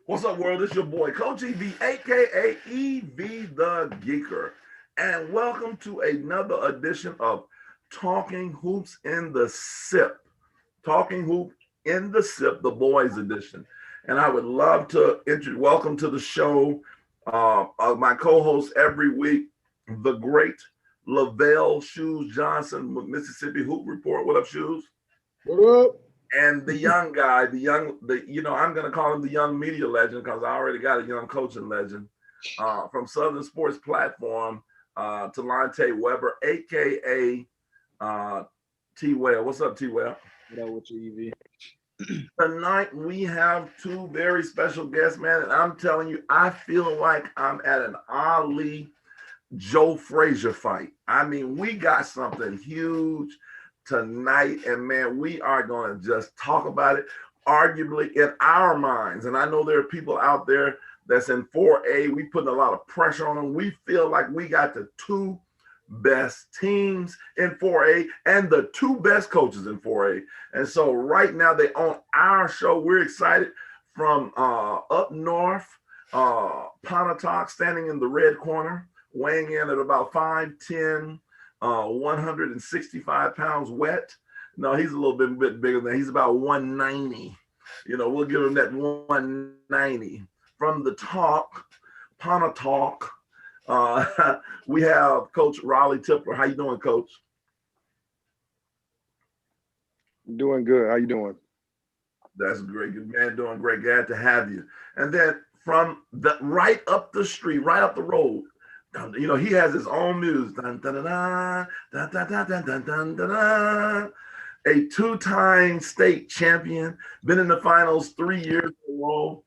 What's up, world? It's your boy, Coach EV, aka EV the Geeker. And welcome to another edition of Talking Hoops in the SIP. Talking Hoop in the SIP, the boys edition. And I would love to welcome to the show my co-host every week, the great Lavelle Shoes Johnson with Mississippi Hoop Report. What up, Shoes? What up? And the young guy, I'm gonna call him the young media legend because I already got a young coaching legend from Southern Sports Platform, Talante Weber, aka T Well. What's up, T Well? What up with you, EV? Tonight we have two very special guests, man, and I'm telling you, I feel like I'm at an Ali Joe Frazier fight. I mean, we got something huge tonight, and man, we are going to just talk about it, arguably in our minds. And I know there are people out there that's in 4A. We putting a lot of pressure on them. We feel like we got the two best teams in 4A and the two best coaches in 4A. And so right now they on our show. We're excited from up north, Pontotoc, standing in the red corner, weighing in at about 5'10", 165 pounds wet. No, he's a little bit bigger than that. He's about 190. We'll give him that 190. From the talk, Pontotoc, we have Coach Raleigh Tipler. How you doing, Coach? Doing good. How you doing? That's great. Good man, doing great. Glad to have you. And then from the right up the street, right up the road, he has his own music. Dun, dun, dun, dun, dun, dun, dun, dun, dun, dun, dun, dun. A two-time state champion, been in the finals 3 years in a row.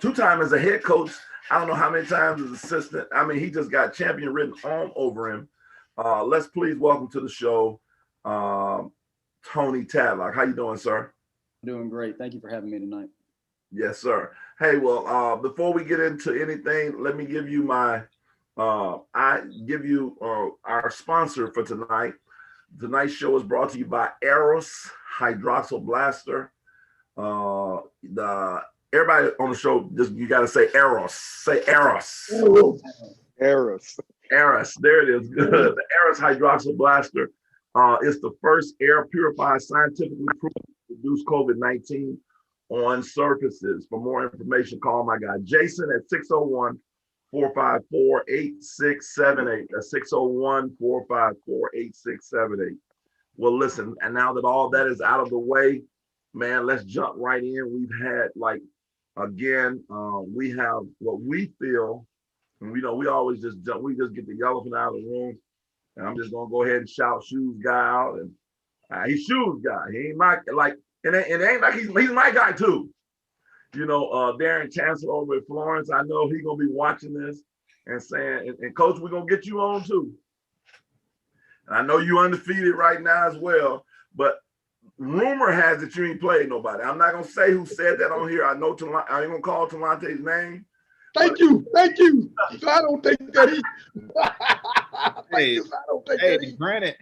Two-time as a head coach. I don't know how many times as assistant. I mean, he just got champion written all over him. Let's please welcome to the show, Tony Tadlock. How you doing, sir? Doing great. Thank you for having me tonight. Yes, sir. Hey, well, before we get into anything, let me give you our sponsor for tonight. Tonight's show is brought to you by Eros Hydroxyl Blaster. Everybody on the show, you got to say Eros. Say Eros. Eros. Eros. There it is. Good. The Eros Hydroxyl Blaster is the first air purified, scientifically proven to reduce COVID-19 on surfaces. For more information, call my guy Jason at 601-454-8678. That's 601-454-8678. Well, listen, and now that all that is out of the way, man, let's jump right in. We've had we have what we feel, and we always just jump, we just get the elephant out of the room. And I'm just gonna go ahead and shout Shoes Guy out. And he's Shoes Guy. He ain't my it ain't like he's my guy too. Darren Chancellor over at Florence, I know he's gonna be watching this and saying, and Coach, we're gonna get you on too. And I know you undefeated right now as well, but rumor has it you ain't played nobody. I'm not gonna say who said that on here. I know I ain't gonna call Talante's name. Thank you. I don't think that he. Hey, granted,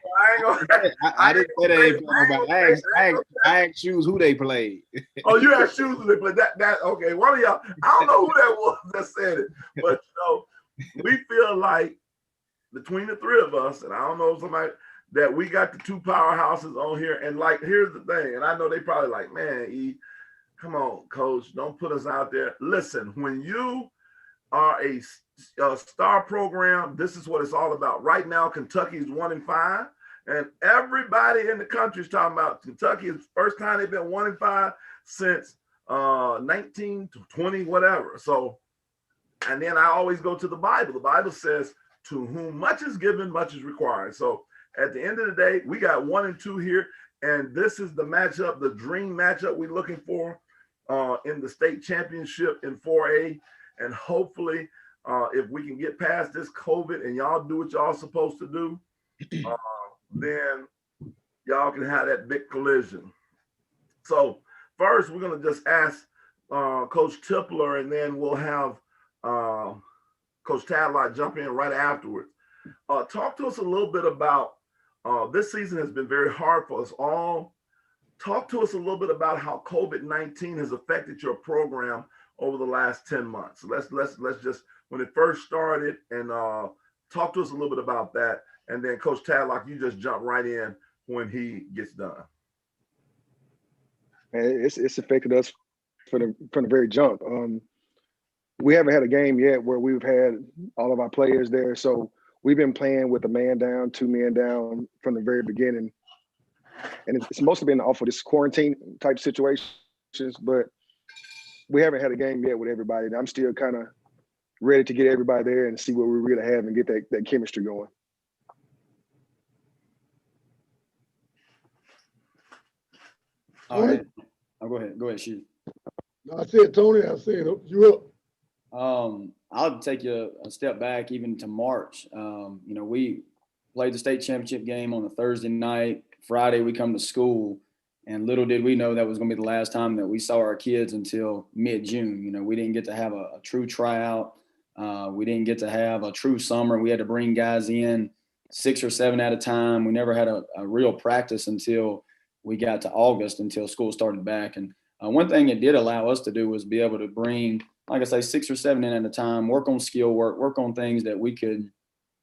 I didn't say they ain't played nobody. I asked Shoes who they played. Oh, you asked Shoes who they played. That okay. One of y'all, I don't know who that was that said it, but we feel like between the three of us, and I don't know somebody, that we got the two powerhouses on here. And here's the thing, and I know they probably like, man, come on, Coach, don't put us out there. Listen, when you are a star program, this is what it's all about. Right now, Kentucky is 1-5, and everybody in the country is talking about Kentucky. It's the first time they've been 1-5 since 1920, whatever. So, and then I always go to the Bible. The Bible says, to whom much is given, much is required. So at the end of the day, we got 1 and 2 here, and this is the matchup, the dream matchup we're looking for in the state championship in 4A. And hopefully, if we can get past this COVID and y'all do what y'all supposed to do, then y'all can have that big collision. So first, we're gonna just ask Coach Tipler, and then we'll have Coach Tadlock jump in right afterwards. Talk to us a little bit about this season has been very hard for us all. Talk to us a little bit about how COVID-19 has affected your program. over the last 10 months? Let's just when it first started and talk to us a little bit about that. And then Coach Tadlock, you just jump right in when he gets done. And it's affected us from the very jump. We haven't had a game yet where we've had all of our players there. So we've been playing with a man down, 2 men down from the very beginning. And it's mostly been off of this quarantine type situations, but we haven't had a game yet with everybody. And I'm still kind of ready to get everybody there and see what we really have and get that chemistry going. All right. Oh, go ahead, She. No, I said, Tony, I said, you up. I'll take you a step back even to March. We played the state championship game on a Thursday night. Friday, we come to school, and little did we know that was going to be the last time that we saw our kids until mid-June. We didn't get to have a true tryout. We didn't get to have a true summer. We had to bring guys in 6 or 7 at a time. We never had a real practice until we got to August, until school started back. And one thing it did allow us to do was be able to bring, like I say, 6 or 7 in at a time, work on skill work on things that we could,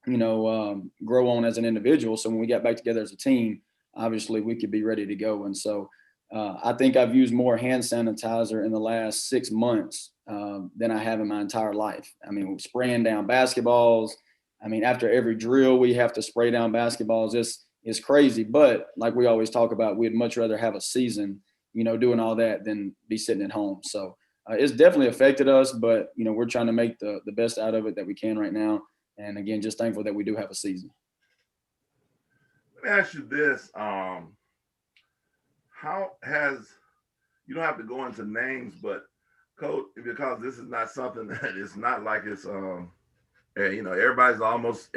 grow on as an individual. So when we got back together as a team, obviously we could be ready to go. And so I think I've used more hand sanitizer in the last 6 months than I have in my entire life. I mean, spraying down basketballs. I mean, after every drill, we have to spray down basketballs. It's crazy. But like we always talk about, we'd much rather have a season, doing all that than be sitting at home. So it's definitely affected us, but, we're trying to make the best out of it that we can right now. And again, just thankful that we do have a season. Let me ask you this. How has, you don't have to go into names, but Coach, because this is not something that it's not like it's, everybody's almost,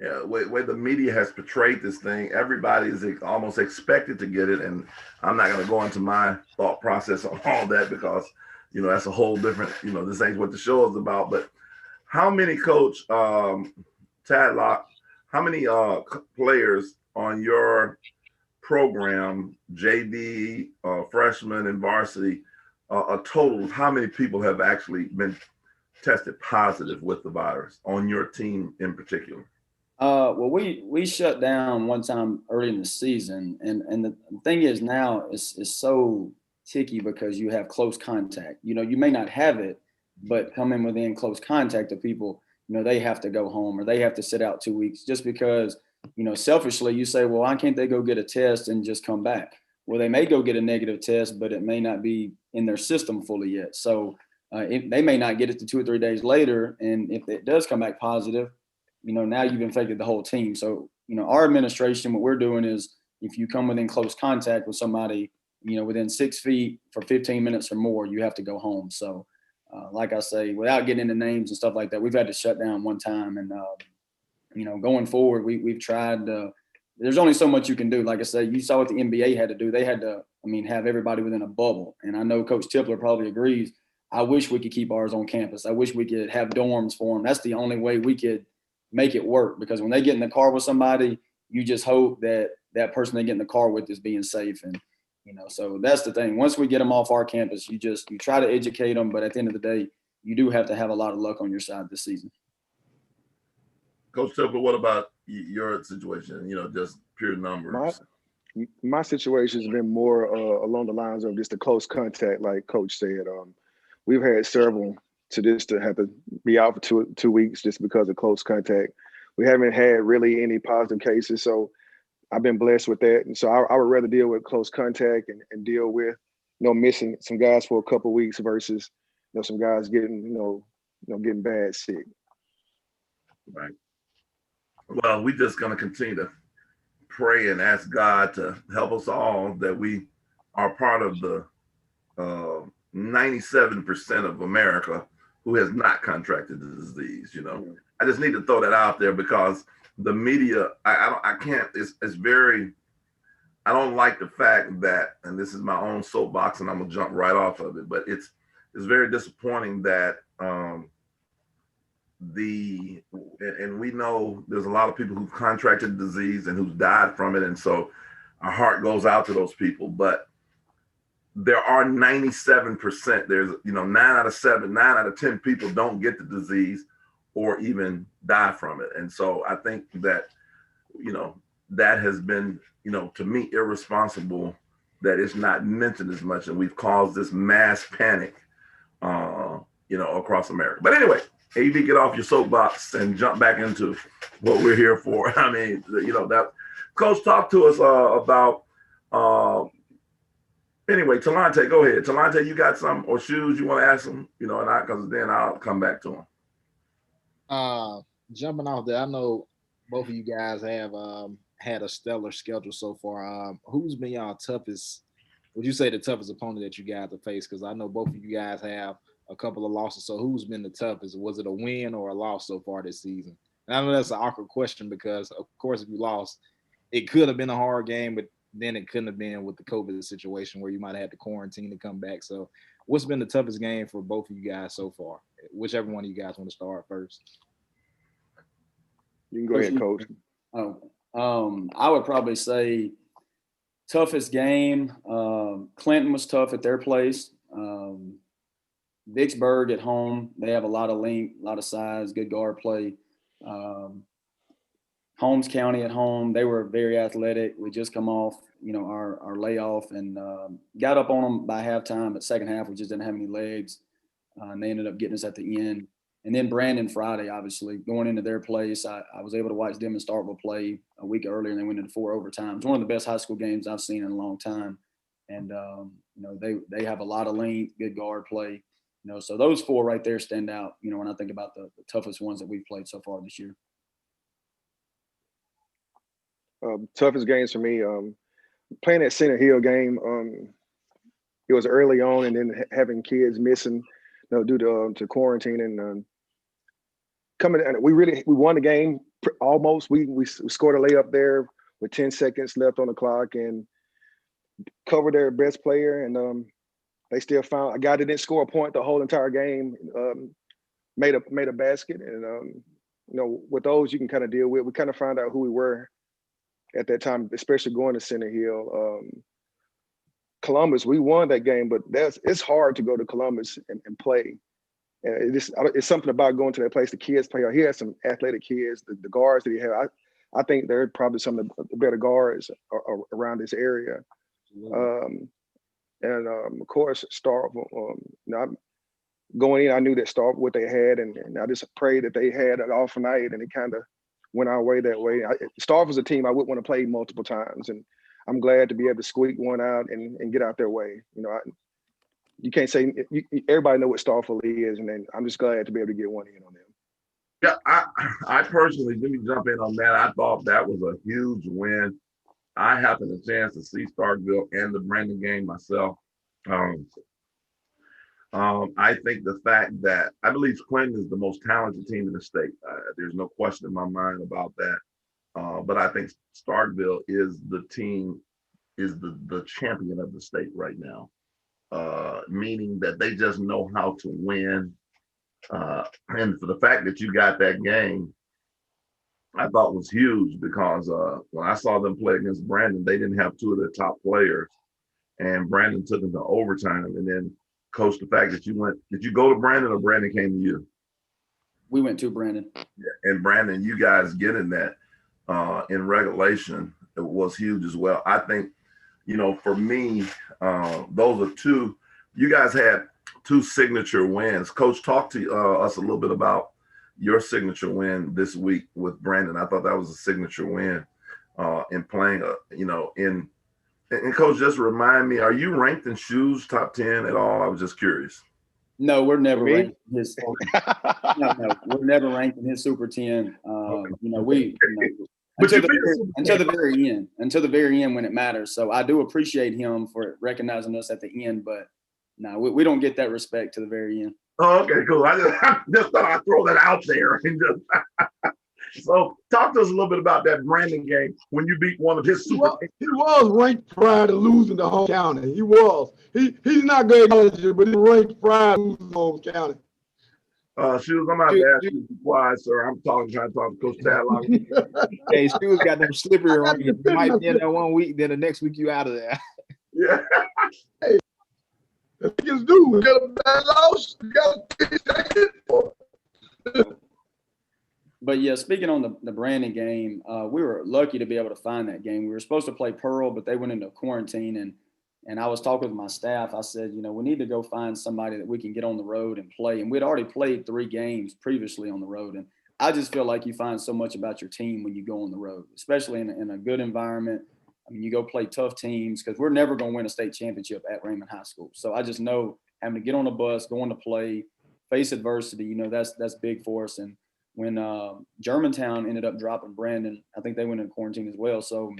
way the media has portrayed this thing, everybody is almost expected to get it. And I'm not going to go into my thought process on all that because, that's a whole different, this ain't what the show is about. But how many, Coach Tadlock, how many players on your program, JV, freshman, and varsity, a total of how many people have actually been tested positive with the virus on your team in particular? Well, we shut down one time early in the season, and the thing is now it's so ticky because you have close contact. You may not have it, but coming within close contact of people, they have to go home or they have to sit out 2 weeks just because, selfishly you say, well, why can't they go get a test and just come back? Well, they may go get a negative test, but it may not be in their system fully yet. So they may not get it to 2 or 3 days later. And if it does come back positive, now you've infected the whole team. So, our administration, what we're doing is if you come within close contact with somebody, within 6 feet for 15 minutes or more, you have to go home. So, like I say, without getting into names and stuff like that, we've had to shut down one time. And, going forward, we've tried there's only so much you can do. Like I say, you saw what the NBA had to do. They had to, have everybody within a bubble. And I know Coach Tipler probably agrees. I wish we could keep ours on campus. I wish we could have dorms for them. That's the only way we could make it work, because when they get in the car with somebody, you just hope that that person they get in the car with is being safe. And, so that's the thing. Once we get them off our campus, you try to educate them. But at the end of the day, you do have to have a lot of luck on your side this season. Coach Tipler, what about your situation? Just pure numbers. My situation has been more along the lines of just a close contact, like Coach said. We've had several to have to be out for two weeks just because of close contact. We haven't had really any positive cases, so I've been blessed with that. And so I would rather deal with close contact and deal with, missing some guys for a couple of weeks versus, some guys getting, getting bad sick. Right. Well, we're just going to continue to pray and ask God to help us all that we are part of the 97% of America who has not contracted the disease. I just need to throw that out there because the media, I can't, it's very, I don't like the fact that, and this is my own soapbox and I'm gonna jump right off of it, but it's very disappointing that and we know there's a lot of people who've contracted the disease and who've died from it. And so our heart goes out to those people, but there are 97%. There's 9 out of 7, 9 out of 10 people don't get the disease or even die from it. And so I think that that has been to me irresponsible that it's not mentioned as much, and we've caused this mass panic across America. But anyway, AV, get off your soapbox and jump back into what we're here for. I mean, that Coach, talk to us about anyway, Talante, go ahead. Talante, you got some or shoes you want to ask him, and because then I'll come back to him. Jumping off there, I know both of you guys have had a stellar schedule so far. Who's been y'all toughest? Would you say the toughest opponent that you guys have faced? Because I know both of you guys have a couple of losses. So who's been the toughest? Was it a win or a loss so far this season? And I know that's an awkward question because, of course, if you lost, it could have been a hard game, but then it couldn't have been with the COVID situation where you might have had to quarantine to come back. So what's been the toughest game for both of you guys so far? Whichever one of you guys want to start first. You can go ahead, Coach. I would probably say toughest game. Clinton was tough at their place. Vicksburg at home, they have a lot of length, a lot of size, good guard play. Holmes County at home, they were very athletic. We just come off, our layoff and got up on them by halftime. But second half, we just didn't have any legs. And they ended up getting us at the end. And then Brandon Friday, obviously, going into their place, I was able to watch them and Starkville play a week earlier, and they went into 4 overtimes. One of the best high school games I've seen in a long time. And, they have a lot of length, good guard play. So those 4 right there stand out, when I think about the toughest ones that we've played so far this year. Toughest games for me, playing that Center Hill game, it was early on, and then having kids missing, due to quarantine and coming. And we won the game almost. We scored a layup there with 10 seconds left on the clock and covered their best player, and they still found a guy that didn't score a point the whole entire game, made a basket, and with those you can kind of deal with. We kind of found out who we were at that time, especially going to Center Hill. Columbus, we won that game, but it's hard to go to Columbus and play. It's something about going to that place. The kids play. He has some athletic kids. The guards that he had, I think they're probably some of the better guards around this area. And of course, Starkville. Going in, I knew that Starkville what they had, and I just prayed that they had an off night, and it kind of went our way that way. Starkville's a team I would want to play multiple times, and I'm glad to be able to squeak one out and get out their way. You can't say everybody know what Starkville is, and then I'm just glad to be able to get one in on them. Yeah, I personally, let me jump in on that. I thought that was a huge win. I happened a chance to see Starkville and the Brandon game myself. I think the fact that I believe Clinton is the most talented team in the state. There's no question in my mind about that. But I think Starkville is the team, is the champion of the state right now, meaning that they just know how to win. And for the fact that you got that game, I thought was huge because when I saw them play against Brandon, they didn't have 2 of their top players, and Brandon took them to overtime. And then, Coach, the fact that did you go to Brandon or Brandon came to you? We went to Brandon. Yeah, and Brandon, you guys getting that in regulation, it was huge as well. I think, for me, those are 2. You guys had 2 signature wins. Coach, talk to us a little bit about your signature win this week with Brandon. I thought that was a signature win in playing, and Coach, just remind me, are you ranked in shoes top 10 at all? I was just curious. No, we're never ranked in his. No, we're never ranked in his Super 10. Until the very end when it matters. So I do appreciate him for recognizing us at the end, but no, we don't get that respect to the very end. Oh, okay, cool. I just thought I'd throw that out there. So talk to us a little bit about that Brandon game when you beat one of his super. He was ranked prior to losing to Holmes County. He was. He's not good at it, but he ranked prior to losing to Holmes County. Shoes, I'm not asking you to be quiet, sir. I'm trying to talk to Coach Tadlock. Hey, Shoes got them slippery rings. You might be in there one week, then the next week you out of there. Yeah. Hey, That's what you do. We got a bad loss. We got to take it for. But yeah, speaking on the Brandon game, we were lucky to be able to find that game. We were supposed to play Pearl, but they went into quarantine, and I was talking with my staff. I said, we need to go find somebody that we can get on the road and play. And we'd already played 3 games previously on the road, and I just feel like you find so much about your team when you go on the road, especially in a good environment. I mean, you go play tough teams because we're never going to win a state championship at Raymond High School. So I just know having to get on a bus, going to play, face adversity, that's big for us. And when Germantown ended up dropping Brandon, I think they went in quarantine as well. So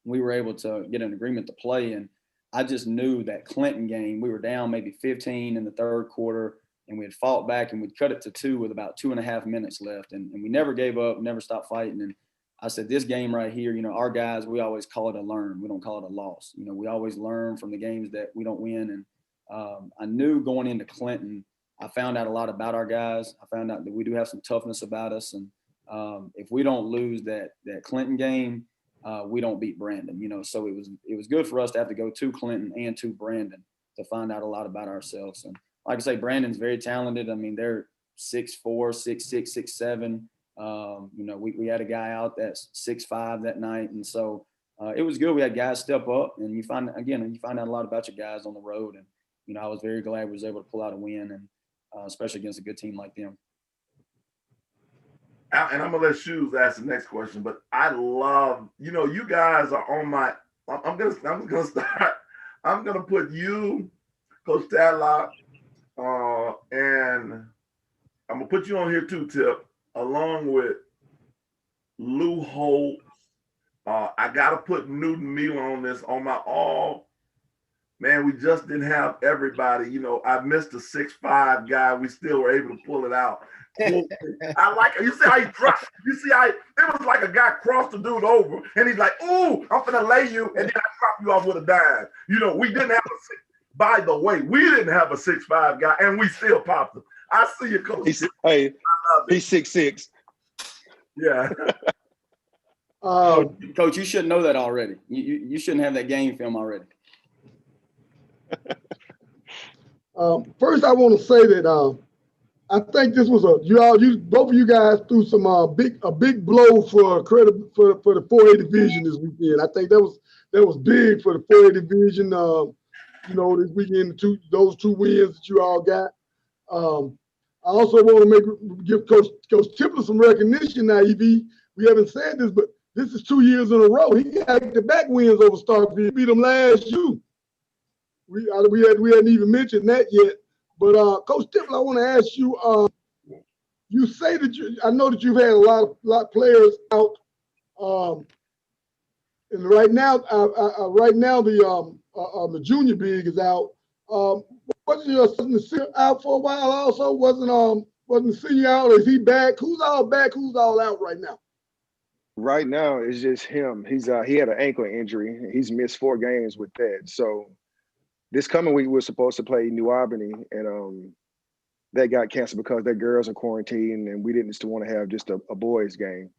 we were able to get an agreement to play. And I just knew that Clinton game, we were down maybe 15 in the third quarter, and we had fought back and we'd cut it to 2 with about 2.5 minutes left. And we never gave up, never stopped fighting. And I said, this game right here, our guys, we always call it a learn. We don't call it a loss. We always learn from the games that we don't win. And I knew going into Clinton, I found out a lot about our guys. I found out that we do have some toughness about us. And if we don't lose that Clinton game, we don't beat Brandon, so it was good for us to have to go to Clinton and to Brandon to find out a lot about ourselves. And like I say, Brandon's very talented. I mean, they're 6'4", 6'6", 6'7". We had a guy out that's 6'5" that night. And so it was good. We had guys step up, and you find out a lot about your guys on the road. And, I was very glad we was able to pull out a win, and especially against a good team like them. And I'm gonna let Shoes ask the next question, but I love, you guys are on my. I'm gonna start. I'm gonna put you, Coach Tadlock, and I'm gonna put you on here too, Tip, along with Lou Holt. I gotta put Newton Miller on this on my all. Man, we just didn't have everybody. I missed a 6'5" guy. We still were able to pull it out. I like it. You see how he dropped. You see how it was like a guy crossed the dude over, and he's like, "Ooh, I'm gonna lay you," and then I drop you off with a dime. We didn't have a six. By the way, we didn't have a 6'5" guy, and we still popped him. I see you, Coach. He's 6'6". Yeah. Coach, you should know that already. You shouldn't have that game film already. First, I want to say that I think this was both of you guys threw some a big blow for credit for the 4A division this weekend. I think that was big for the 4A division. This weekend, those 2 wins that you all got. I also want to give Coach Tipler some recognition now, EV. We haven't said this, but this is 2 years in a row. He got the back wins over Starkville. He beat them last year. We hadn't even mentioned that yet. But Coach Tipler, I want to ask you. You say that I know that you've had a lot of players out, and right now the junior big is out. Wasn't your senior out for a while? Also, wasn't the senior out? Is he back? Who's all back? Who's all out right now? Right now, it's just him. He had an ankle injury. He's missed 4 games with that. So this coming week, we're supposed to play New Albany, and that got canceled because their girls are quarantined, and we didn't just want to have just a boys game.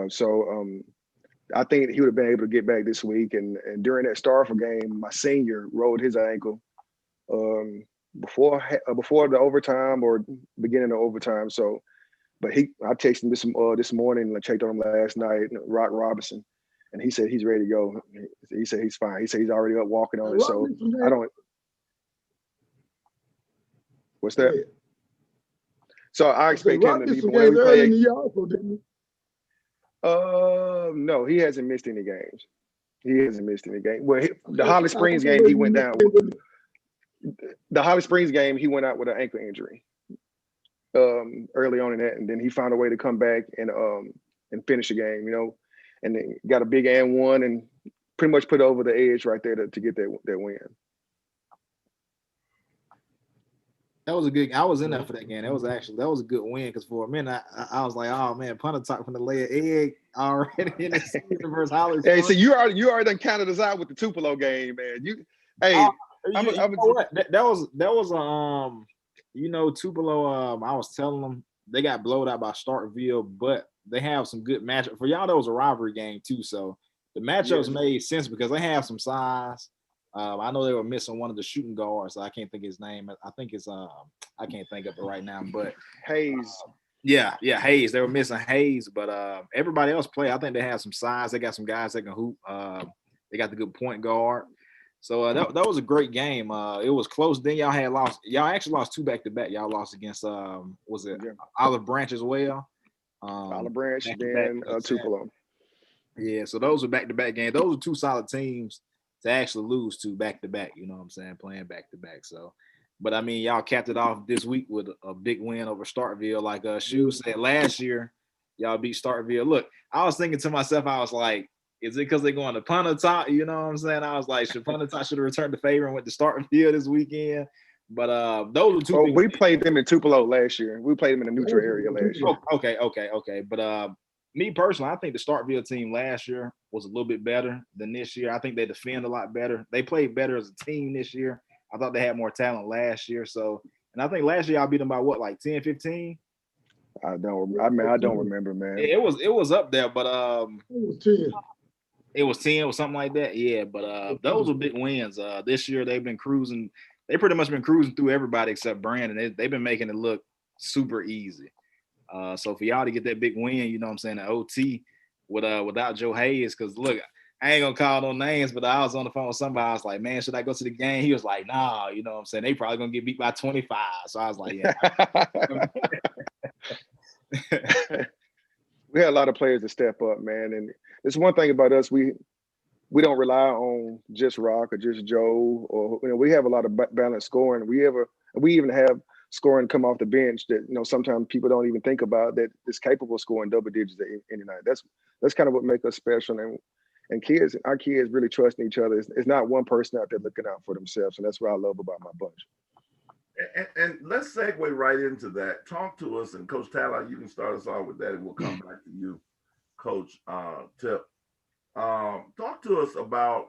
So I think he would have been able to get back this week. And during that Starford game, my senior rolled his ankle before the overtime or beginning of overtime. So, but I texted him this morning and I checked on him last night, Rock Robinson, and he said he's ready to go. He said he's fine. He said he's already up walking on it. So I don't. What's that? So I expect him to be when we play. No, he hasn't missed any games. Well, the Holly Springs game, he went down. The Holly Springs game, he went out with an ankle injury early on in that, and then he found a way to come back and finish the game, and then got a big and one and pretty much put over the edge right there to get that win. That was a good. I was in there for that game. That was a good win because for a minute I was like, oh man, punter talk from the lay an egg already in the season versus Holly. Hey, so you already done counted us out with the Tupelo game, man. That was Tupelo. I was telling them they got blowed out by Starkville, but they have some good matchup for y'all. That was a rivalry game too, so the matchups made sense because they have some size. I know they were missing one of the shooting guards. I can't think of his name. I think it's I can't think of it right now. But Hayes. Yeah, Hayes. They were missing Hayes, but everybody else play. I think they have some size. They got some guys that can hoop. They got the good point guard. So that was a great game. It was close. Then y'all had lost. Y'all actually lost 2 back-to-back. Y'all lost against was it Olive Branch as well? Olive Branch, back-to-back then Tupelo. Yeah, so those were back-to-back games. Those are 2 solid teams to actually lose to back-to-back. You know what I'm saying? Playing back-to-back. So, but I mean, y'all capped it off this week with a big win over Starkville. Like Shu said last year, y'all beat Starkville. Look, I was thinking to myself, I was like, is it because they're going to Pontotoc? You know what I'm saying? I was like, Pontotoc should have returned the favor and went to Starkville this weekend. But those are 2 Well, we played them in Tupelo last year. We played them in the neutral area last year. Okay. But me personally, I think the Starkville team last year was a little bit better than this year. I think they defend a lot better. They played better as a team this year. I thought they had more talent last year. So, and I think last year y'all beat them by what, like 10, 15? I don't remember, man. It was up there, but It was 10. it was 10 or something like that. Yeah, but those were big wins. This year they've been cruising. They pretty much been cruising through everybody except Brandon. They've been making it look super easy. So for y'all to get that big win, you know what I'm saying, the OT without Joe Hayes, because look, I ain't gonna call no names, but I was on the phone with somebody. I was like, man, should I go to the game? He was like, nah, you know what I'm saying? They probably gonna get beat by 25. So I was like, yeah. We had a lot of players to step up, man. And it's one thing about us, we don't rely on just Rock or just Joe, or we have a lot of balanced scoring. We even have scoring come off the bench that sometimes people don't even think about, that is capable of scoring double digits at any night. That's kind of what makes us special. And our kids really trusting each other. It's not one person out there looking out for themselves, and that's what I love about my bunch. And let's segue right into that. Talk to us, and Coach Tyler, you can start us off with that, and we'll come back to you, Coach Tip. Talk to us about.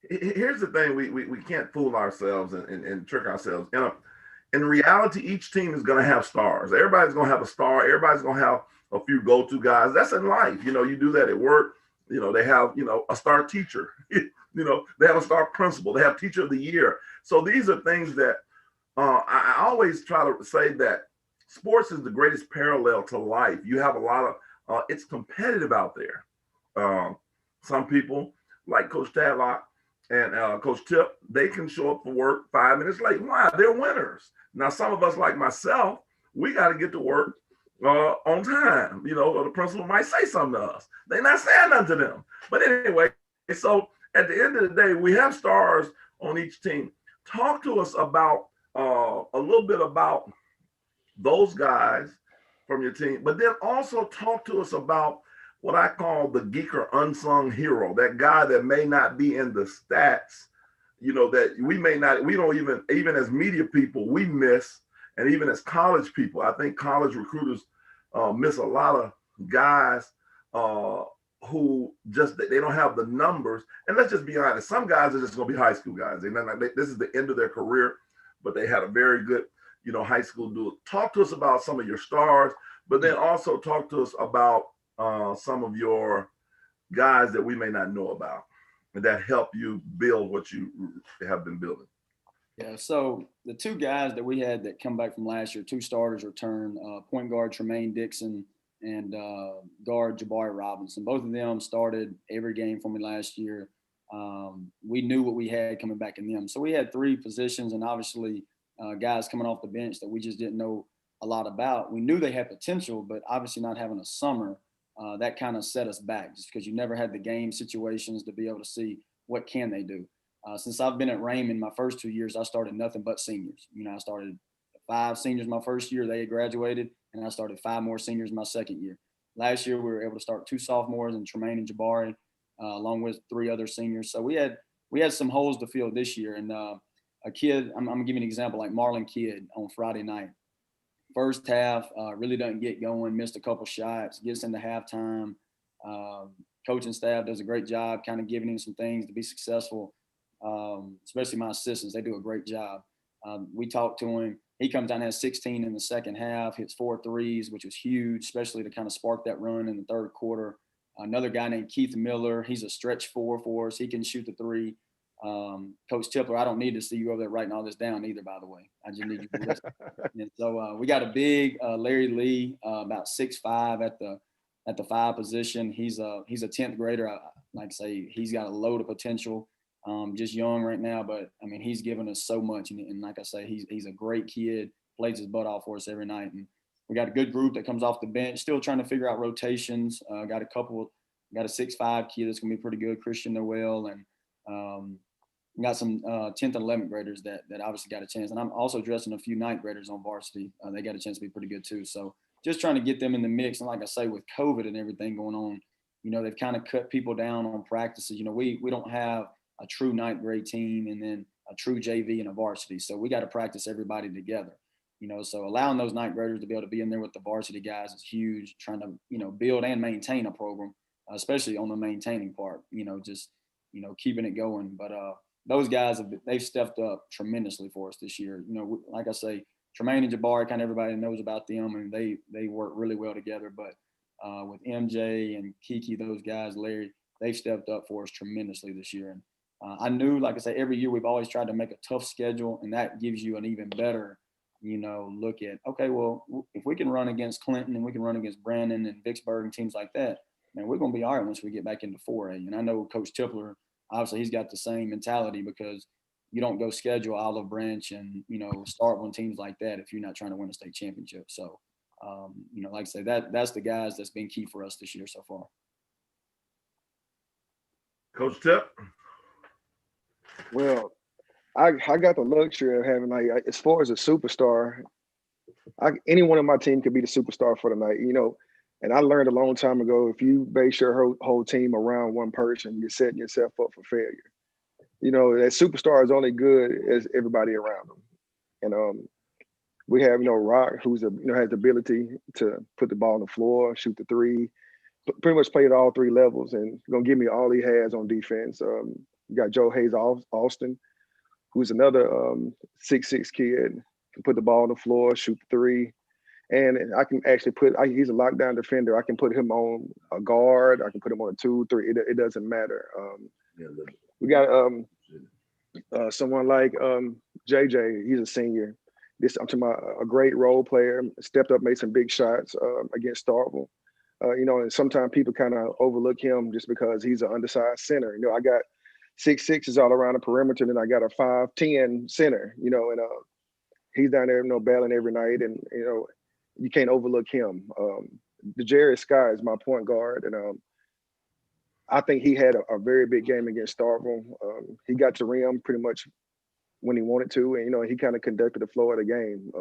Here's the thing: we can't fool ourselves and trick ourselves. In reality, each team is going to have stars. Everybody's going to have a star. Everybody's going to have a few go-to guys. That's in life. You do that at work. They have a star teacher. They have a star principal. They have teacher of the year. So these are things that I always try to say that sports is the greatest parallel to life. You have a lot of it's competitive out there. Some people like Coach Tadlock and Coach Tip, they can show up for work 5 minutes late. Why? They're winners. Now, some of us like myself, we got to get to work on time. Or the principal might say something to us. They're not saying nothing to them. But anyway, so at the end of the day, we have stars on each team. Talk to us about a little bit about those guys from your team, but then also talk to us about what I call the geeker unsung hero, that guy that may not be in the stats, that we don't even as media people, we miss, and even as college people, I think college recruiters miss a lot of guys who just, they don't have the numbers. And let's just be honest, some guys are just going to be high school guys. This is the end of their career, but they had a very good, high school dude. Talk to us about some of your stars, but then also talk to us about some of your guys that we may not know about and that help you build what you have been building. Yeah, so the 2 guys that we had that come back from last year, 2 starters return, point guard Tremaine Dixon and guard Jabari Robinson. Both of them started every game for me last year. We knew what we had coming back in them. So we had 3 positions, and obviously guys coming off the bench that we just didn't know a lot about. We knew they had potential, but obviously not having a summer, that kind of set us back, just because you never had the game situations to be able to see what can they do. Since I've been at Raymond, my first 2 years, I started nothing but seniors. I started 5 seniors my first year, they had graduated, and I started 5 more seniors my second year. Last year, we were able to start 2 sophomores, and Tremaine and Jabari, along with 3 other seniors. So we had some holes to fill this year. And a kid, I'm gonna give you an example, like Marlon Kidd on Friday night. First half, really doesn't get going, missed a couple shots, gets into halftime. Coaching staff does a great job kind of giving him some things to be successful, especially my assistants. They do a great job. We talked to him. He comes down and has 16 in the second half, hits 4 threes, which was huge, especially to kind of spark that run in the third quarter. Another guy named Keith Miller. He's a stretch 4 for us. He can shoot the 3. Coach Tipler, I don't need to see you over there writing all this down either, by the way. I just need you to listen. And so we got a big Larry Lee, about 6'5" at the 5 position. He's a 10th grader. Like I say, he's got a load of potential. Just young right now, but I mean, he's given us so much. And like I say, he's a great kid, plays his butt off for us every night. And we got a good group that comes off the bench, still trying to figure out rotations. Got a 6'5" kid that's gonna be pretty good, Christian Noel, and got some 10th and 11th graders that obviously got a chance. And I'm also dressing a few 9th graders on varsity. They got a chance to be pretty good too. So just trying to get them in the mix. And like I say, with COVID and everything going on, they've kind of cut people down on practices. We don't have a true 9th grade team and then a true JV and a varsity. So we got to practice everybody together. So allowing those 9th graders to be able to be in there with the varsity guys is huge, trying to, build and maintain a program, especially on the maintaining part, keeping it going. But those guys, they've stepped up tremendously for us this year. Like I say, Tremaine and Jabari, kind of everybody knows about them, and they work really well together. But with MJ and Kiki, those guys, Larry, they've stepped up for us tremendously this year. And I knew, like I say, every year we've always tried to make a tough schedule, and that gives you an even better look at, okay, well, if we can run against Clinton and we can run against Brandon and Vicksburg and teams like that, man, we're going to be all right once we get back into 4A. And I know Coach Tipler, obviously, he's got the same mentality, because you don't go schedule Olive Branch and, start on teams like that if you're not trying to win a state championship. So, like I say, that's the guys that's been key for us this year so far. Coach Tip? Well, I got the luxury of having, like, as far as a superstar, anyone on my team could be the superstar for the night, and I learned a long time ago, if you base your whole team around one person, you're setting yourself up for failure. That superstar is only good as everybody around them. And we have, Rock, who's has the ability to put the ball on the floor, shoot the 3, pretty much play at all 3 levels, and gonna give me all he has on defense. You got Joe Hayes Austin, who's another 6'6" kid, can put the ball on the floor, shoot the 3. And I can actually he's a lockdown defender. I can put him on a guard. I can put him on a 2, 3. It doesn't matter. We got someone like JJ. He's a senior. I'm talking about a great role player. Stepped up, made some big shots against Starkville. And sometimes people kind of overlook him just because he's an undersized center. I got 6'6" all around the perimeter, and I got a 5'10" center. And he's down there, battling every night, and you can't overlook him. Dejarius Sky is my point guard, and I think he had a very big game against Starkville. He got to rim pretty much when he wanted to, and he kind of conducted the flow of the game.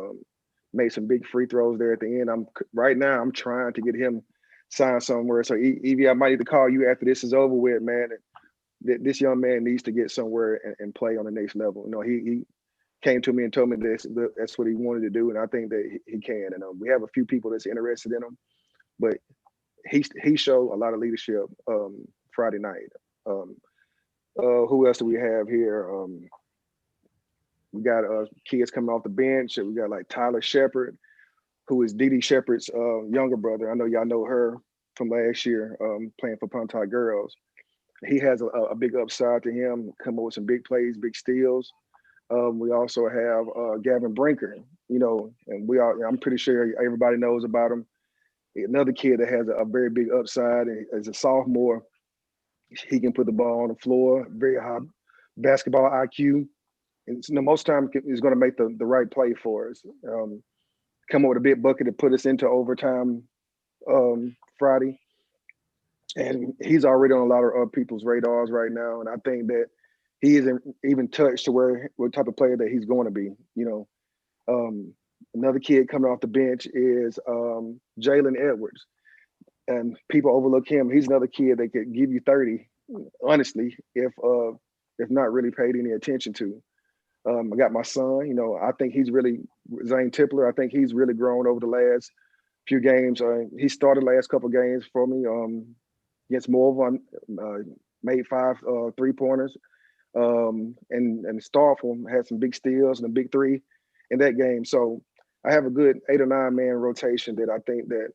Made some big free throws there at the end. Right now I'm trying to get him signed somewhere. So Evie, I might need to call you after this is over with, man. This young man needs to get somewhere and play on the next level. He came to me and told me that's what he wanted to do, and I think that he can. And we have a few people that's interested in him, but he showed a lot of leadership Friday night. Who else do we have here? We got kids coming off the bench. We got like Tyler Shepard, who is Dee Dee Shepard's younger brother. I know y'all know her from last year playing for Pontotoc Girls. He has a big upside to him, come up with some big plays, big steals. We also have Gavin Brinker, and I'm pretty sure everybody knows about him. Another kid that has a very big upside, and as a sophomore, he can put the ball on the floor, very high basketball IQ. And most time he's going to make the right play for us. Come up with a big bucket to put us into overtime Friday. And he's already on a lot of people's radars right now. And I think that he isn't even touched to what type of player that he's going to be. Another kid coming off the bench is Jalen Edwards. And people overlook him. He's another kid that could give you 30, honestly, if not really paid any attention to. I got my son, I think he's really, Zane Tipler, I think he's really grown over the last few games. He started last couple games for me against Morvan, made 5 3-pointers. And Starkville had some big steals and a big 3 in that game. So I have a good 8 or 9 man rotation that I think that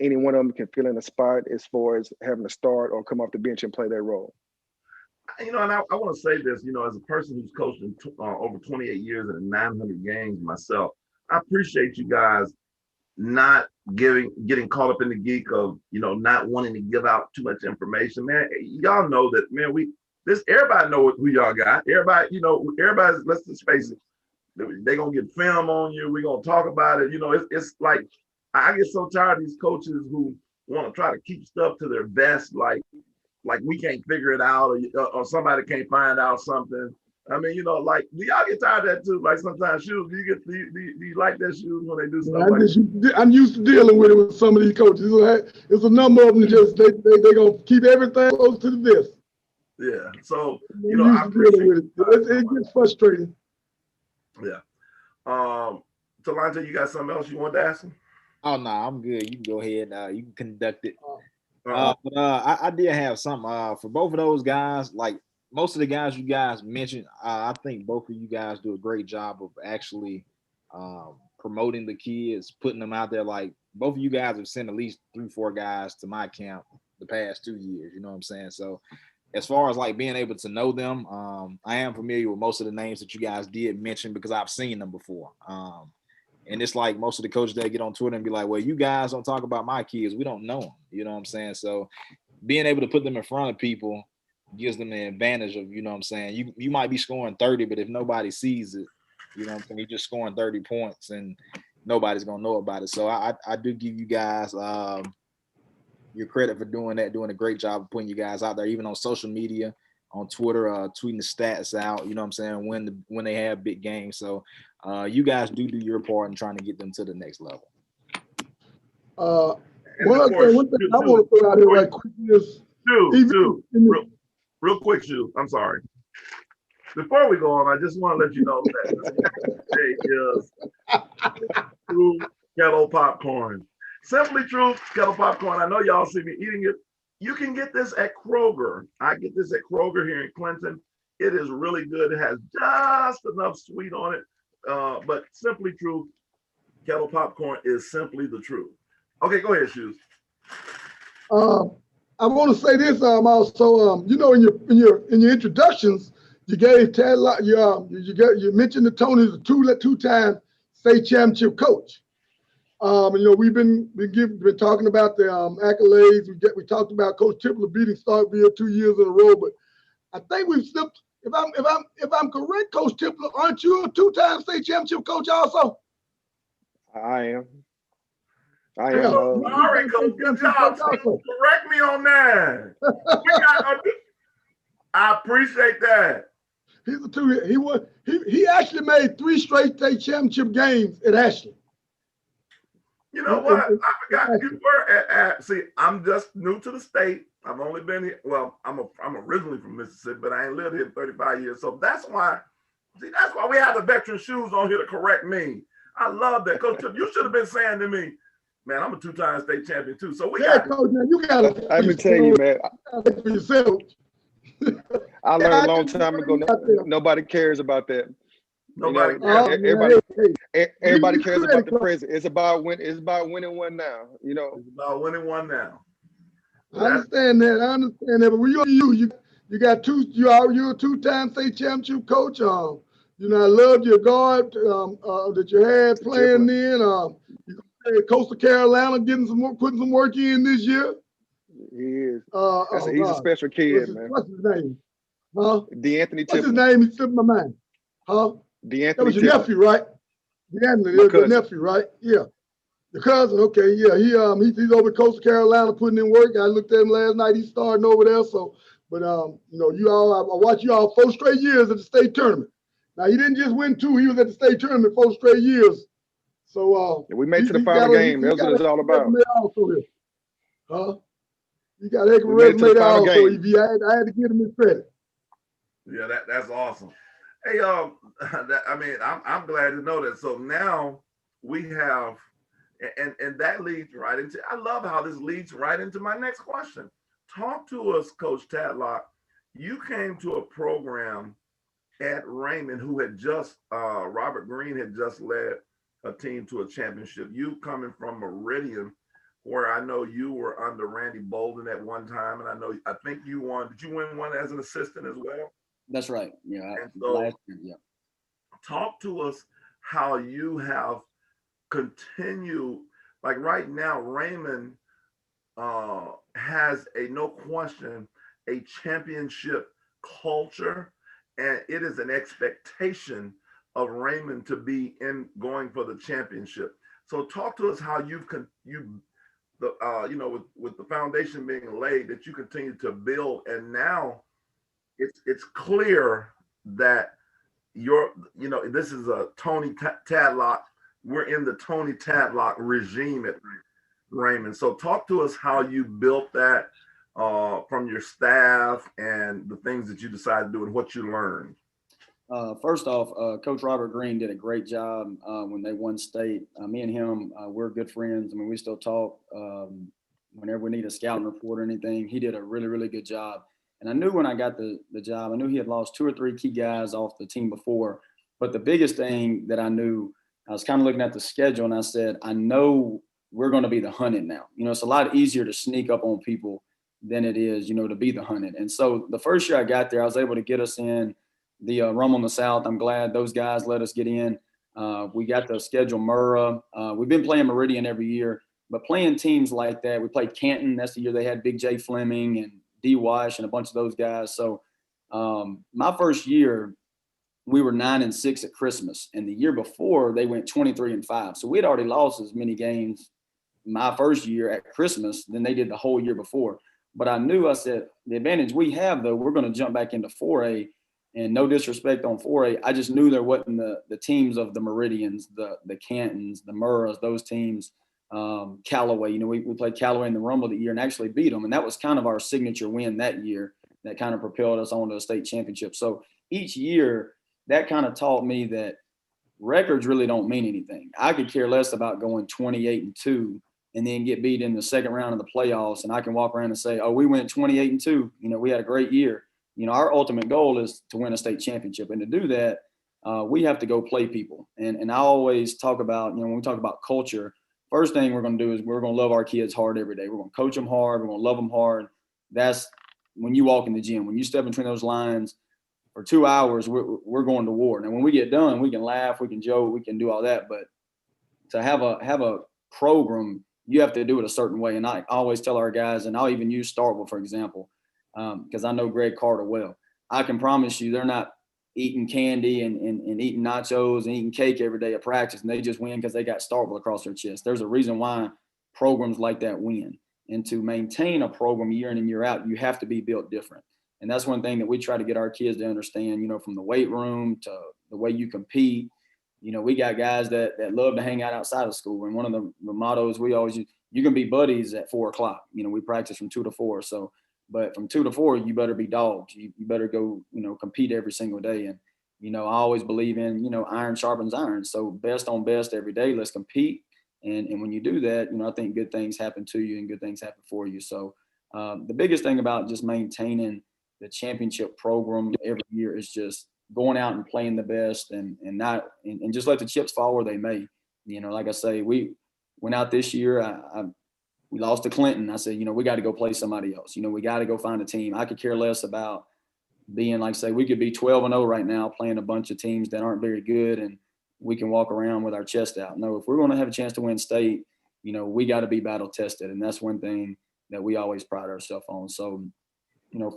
any one of them can fill in a spot as far as having to start or come off the bench and play that role. And I want to say this, as a person who's coached in over 28 years and 900 games myself, I appreciate you guys not getting caught up in the geek of, not wanting to give out too much information, man. Y'all know that, man, everybody know who y'all got. Everybody, everybody's, let's just face it, they're going to get film on you. We're going to talk about it. It's like, I get so tired of these coaches who want to try to keep stuff to their vest, like we can't figure it out, or somebody can't find out something. I mean, like, do y'all get tired of that too? Like sometimes shoes, do you like their shoes when they do stuff like that? I'm used to dealing with it with some of these coaches. It's a number of them just they gonna keep everything close to the vest. Yeah. So I appreciate with it. It gets frustrating. Yeah. Talanta, you got something else you want to ask him? Oh no, I'm good. You can go ahead. You can conduct it. I did have something for both of those guys. Like most of the guys you guys mentioned, I think both of you guys do a great job of actually promoting the kids, putting them out there. Like both of you guys have sent at least 3-4 guys to my camp the past 2 years. You know what I'm saying? So as far as like being able to know them, I am familiar with most of the names that you guys did mention because I've seen them before. And it's like most of the coaches that get on Twitter and be like, well, you guys don't talk about my kids. We don't know them. You know what I'm saying? So being able to put them in front of people gives them the advantage of, you know what I'm saying? You might be scoring 30, but if nobody sees it, you know what I'm saying? You're just scoring 30 points and nobody's going to know about it. So I do give you guys your credit for doing that, doing a great job of putting you guys out there, even on social media, on Twitter, tweeting the stats out, you know what I'm saying, when they have big games. So you guys do your part in trying to get them to the next level. One thing I want to throw out here right quick is real quick, Shu. I'm sorry. Before we go on, I just want to let you know that today is True Kettle Popcorn. Simply True Kettle Popcorn. I know y'all see me eating it. You can get this at Kroger. I get this at Kroger here in Clinton. It is really good. It has just enough sweet on it. But Simply True Kettle Popcorn is simply the truth. Okay, go ahead, Shoes. I want to say this also. In your introductions, you gave Tad you mentioned that Tony is a two-time state championship coach. We've been talking about the accolades. We talked about Coach Tipler beating Starkville 2 years in a row, but I think we've slipped. If I'm correct, Coach Tipler, aren't you a 2-time state championship coach also? I am. All right, Coach. Good job. Correct me on that. I appreciate that. He's a two. He actually made 3 straight state championship games at Ashley. You know what? I forgot you were at. See, I'm just new to the state. I've only been here. Well, I'm originally from Mississippi, but I ain't lived here 35 years. So that's why we have the veteran Shoes on here to correct me. I love that, Coach. You should have been saying to me, man, I'm a 2-time state champion too. So Coach, man, you got to. Let me tell you, man. For yourself. I learned a long time ago. Nobody cares about that. Nobody everybody cares about the present. It's about winning one now. It's about winning one now. I understand that. But you got two. You're a 2-time state championship coach. I loved your guard that you had playing then. Coastal Carolina putting some work in this year. He is. He's a special kid, man. What's his name? Huh? DeAnthony Tipler. What's his name? He slipped my mind. Huh? DeAnthony That was your nephew, right? DeAnthony, your nephew, right? Yeah. Your cousin, okay, yeah. He's over at Coastal Carolina putting in work. I looked at him last night. He's starting over there. So, but I watched you all 4 straight years at the state tournament. Now he didn't just win 2; he was at the state tournament 4 straight years. So we made to the final game. That's what it's all about. Huh? You got an extra resume also. I had to give him his credit. Yeah, that's awesome. Hey, I'm glad to know that. So now we have, and that leads right into. I love how this leads right into my next question. Talk to us, Coach Tadlock. You came to a program at Raymond who had just Robert Green had just led a team to a championship. You coming from Meridian, where I know you were under Randy Bolden at one time, and I think you won. Did you win one as an assistant as well? That's right. Yeah. And so, Last year, yeah. talk to us how you have continued. Like right now, Raymond has a no question a championship culture, and it is an expectation of Raymond to be in going for the championship. So talk to us how with the foundation being laid, that you continue to build, and now it's clear that this is a Tony Tadlock. We're in the Tony Tadlock regime at Raymond. So talk to us how you built that from your staff and the things that you decided to do and what you learned. First off, Coach Robert Green did a great job when they won state. Me and him, we're good friends. I mean, we still talk whenever we need a scouting report or anything. He did a really, really good job. And I knew when I got the job, I knew he had lost 2 or 3 key guys off the team before. But the biggest thing that I knew, I was kind of looking at the schedule and I said, I know we're going to be the hunted now. It's a lot easier to sneak up on people than it is, to be the hunted. And so the first year I got there, I was able to get us in the Rum on the South. I'm glad those guys let us get in. We got to schedule Murrah. We've been playing Meridian every year, but playing teams like that, we played Canton. That's the year they had Big J Fleming and D. Wash and a bunch of those guys. So my first year, we were 9-6 at Christmas, and the year before they went 23-5. So we had already lost as many games my first year at Christmas than they did the whole year before. But I said, the advantage we have, though, we're going to jump back into 4A, and no disrespect on 4A. I just knew there wasn't the teams of the Meridians, the Cantons, the Murrahs, those teams, Callaway. We played Callaway in the Rumble the year and actually beat them. And that was kind of our signature win that year that kind of propelled us on to a state championship. So each year, that kind of taught me that records really don't mean anything. I could care less about going 28-2 and then get beat in the second round of the playoffs. And I can walk around and say, oh, we went 28-2. We had a great year. Our ultimate goal is to win a state championship. And to do that, we have to go play people. And I always talk about, when we talk about culture, first thing we're going to do is we're going to love our kids hard every day. We're going to coach them hard. We're going to love them hard. That's when you walk in the gym. When you step between those lines for 2 hours, we're going to war. Now, when we get done, we can laugh, we can joke, we can do all that. But to have a program, you have to do it a certain way. And I always tell our guys, and I'll even use Starkville, for example, because I know Greg Carter well. I can promise you they're not eating candy and eating nachos and eating cake every day at practice, and they just win because they got Starkville across their chest. There's a reason why programs like that win. And to maintain a program year in and year out, you have to be built different. And that's one thing that we try to get our kids to understand, from the weight room to the way you compete. We got guys that love to hang out outside of school. And one of the mottos we always use, you can be buddies at 4 o'clock. We practice from 2 to 4. So, but from 2 to 4, you better be dogs. You better go, compete every single day. And, I always believe in, iron sharpens iron. So best on best every day, let's compete. And when you do that, I think good things happen to you and good things happen for you. So the biggest thing about just maintaining the championship program every year is just going out and playing the best and just let the chips fall where they may. Like I say, we went out this year. We lost to Clinton. I said, we got to go play somebody else. We got to go find a team. I could care less about being, like, say, we could be 12-0 right now playing a bunch of teams that aren't very good and we can walk around with our chest out. No, if we're going to have a chance to win state, we got to be battle tested. And that's one thing that we always pride ourselves on. So,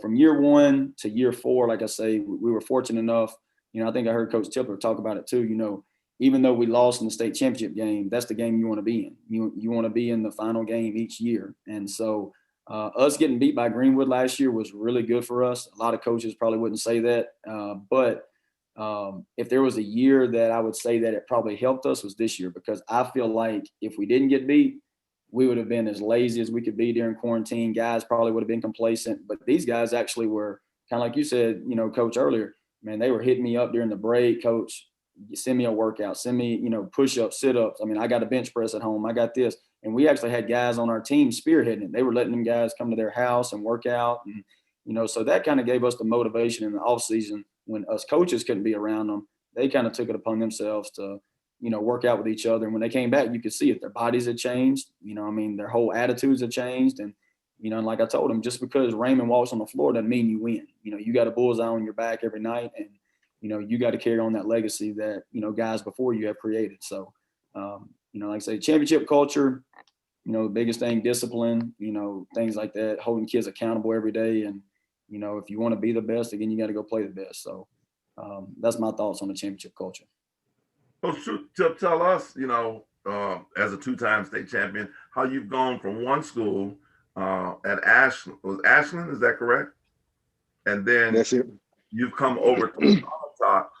from year 1 to year 4, like I say, we were fortunate enough. I think I heard Coach Tipler talk about it too. Even though we lost in the state championship game, that's the game you want to be in. You want to be in the final game each year. And so us getting beat by Greenwood last year was really good for us. A lot of coaches probably wouldn't say that. But if there was a year that I would say that it probably helped us was this year, because I feel like if we didn't get beat, we would have been as lazy as we could be during quarantine. Guys probably would have been complacent. But these guys actually were kind of like you said, Coach, earlier, man, they were hitting me up during the break. Coach, send me a workout, send me, push-ups, sit-ups. I mean, I got a bench press at home. I got this. And we actually had guys on our team spearheading it. They were letting them guys come to their house and work out. And, so that kind of gave us the motivation in the off season when us coaches couldn't be around them. They kind of took it upon themselves to work out with each other. And when they came back, you could see it. Their bodies had changed. Their whole attitudes had changed. And, and like I told them, just because Raymond walks on the floor doesn't mean you win. You got a bullseye on your back every night. And, you got to carry on that legacy that, guys before you have created. So, like I say, championship culture, the biggest thing, discipline, things like that, holding kids accountable every day. And, if you want to be the best, again, you got to go play the best. So that's my thoughts on the championship culture. Coach, tell us, as a two-time state champion, how you've gone from one school at Ashland. Was Ashland, is that correct? And then that's it. You've come over to Pontotoc.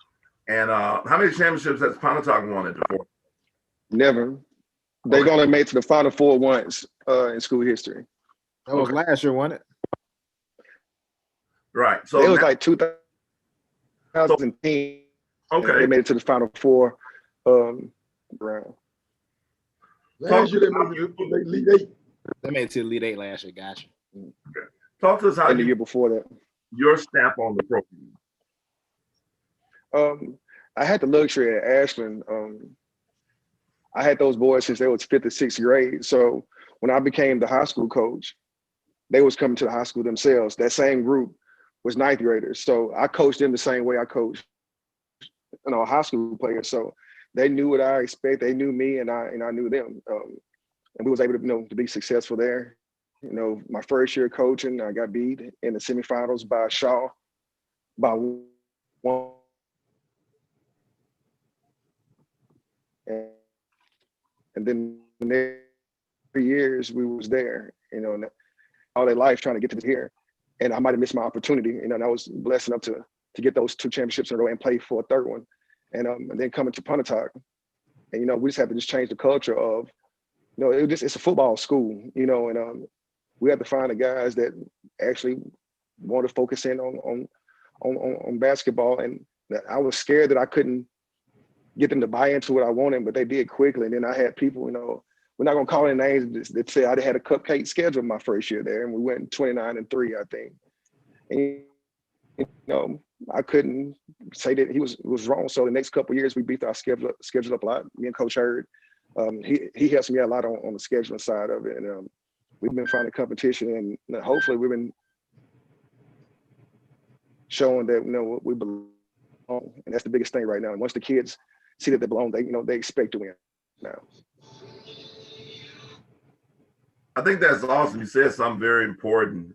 And how many championships has Pontotoc won at the Fort? Never. They've only made to the Final Four once in school history. That was last year, wasn't it? Right. So it was like 2010. Okay. They made it to the Final Four round. Last year they made it to the Elite Eight. They made it to the Elite Eight last year. Gotcha. Okay. Talk to us how and the year before that. Your stamp on the program. I had the luxury at Ashland. I had those boys since they was 5th to 6th grade. So when I became the high school coach, they was coming to the high school themselves. That same group was 9th graders. So I coached them the same way I coached, high school players. So they knew what I expect. They knew me, and I knew them. And we was able to, to be successful there. My first year coaching, I got beat in the semifinals by Shaw by 1. And then the next 3 years we was there, and all their life trying to get to here. And I might have missed my opportunity, and I was blessed enough to get those 2 championships in a row and play for a 3rd one. And then coming to Pontotoc, and we just have to change the culture of, it's a football school, and we have to find the guys that actually want to focus in on basketball. And I was scared that I couldn't get them to buy into what I wanted, but they did quickly. And then I had people, we're not gonna call any names, that say I had a cupcake schedule my first year there, and we went 29-3, I think. And I couldn't say that he was wrong. So the next couple of years we beat our schedule up a lot. Me and Coach Hurd, he helps me a lot on the scheduling side of it. And we've been finding competition, and hopefully we've been showing that we belong. And that's the biggest thing right now. And once the kids see that they belong, they expect to win now. I think that's awesome. You said something very important,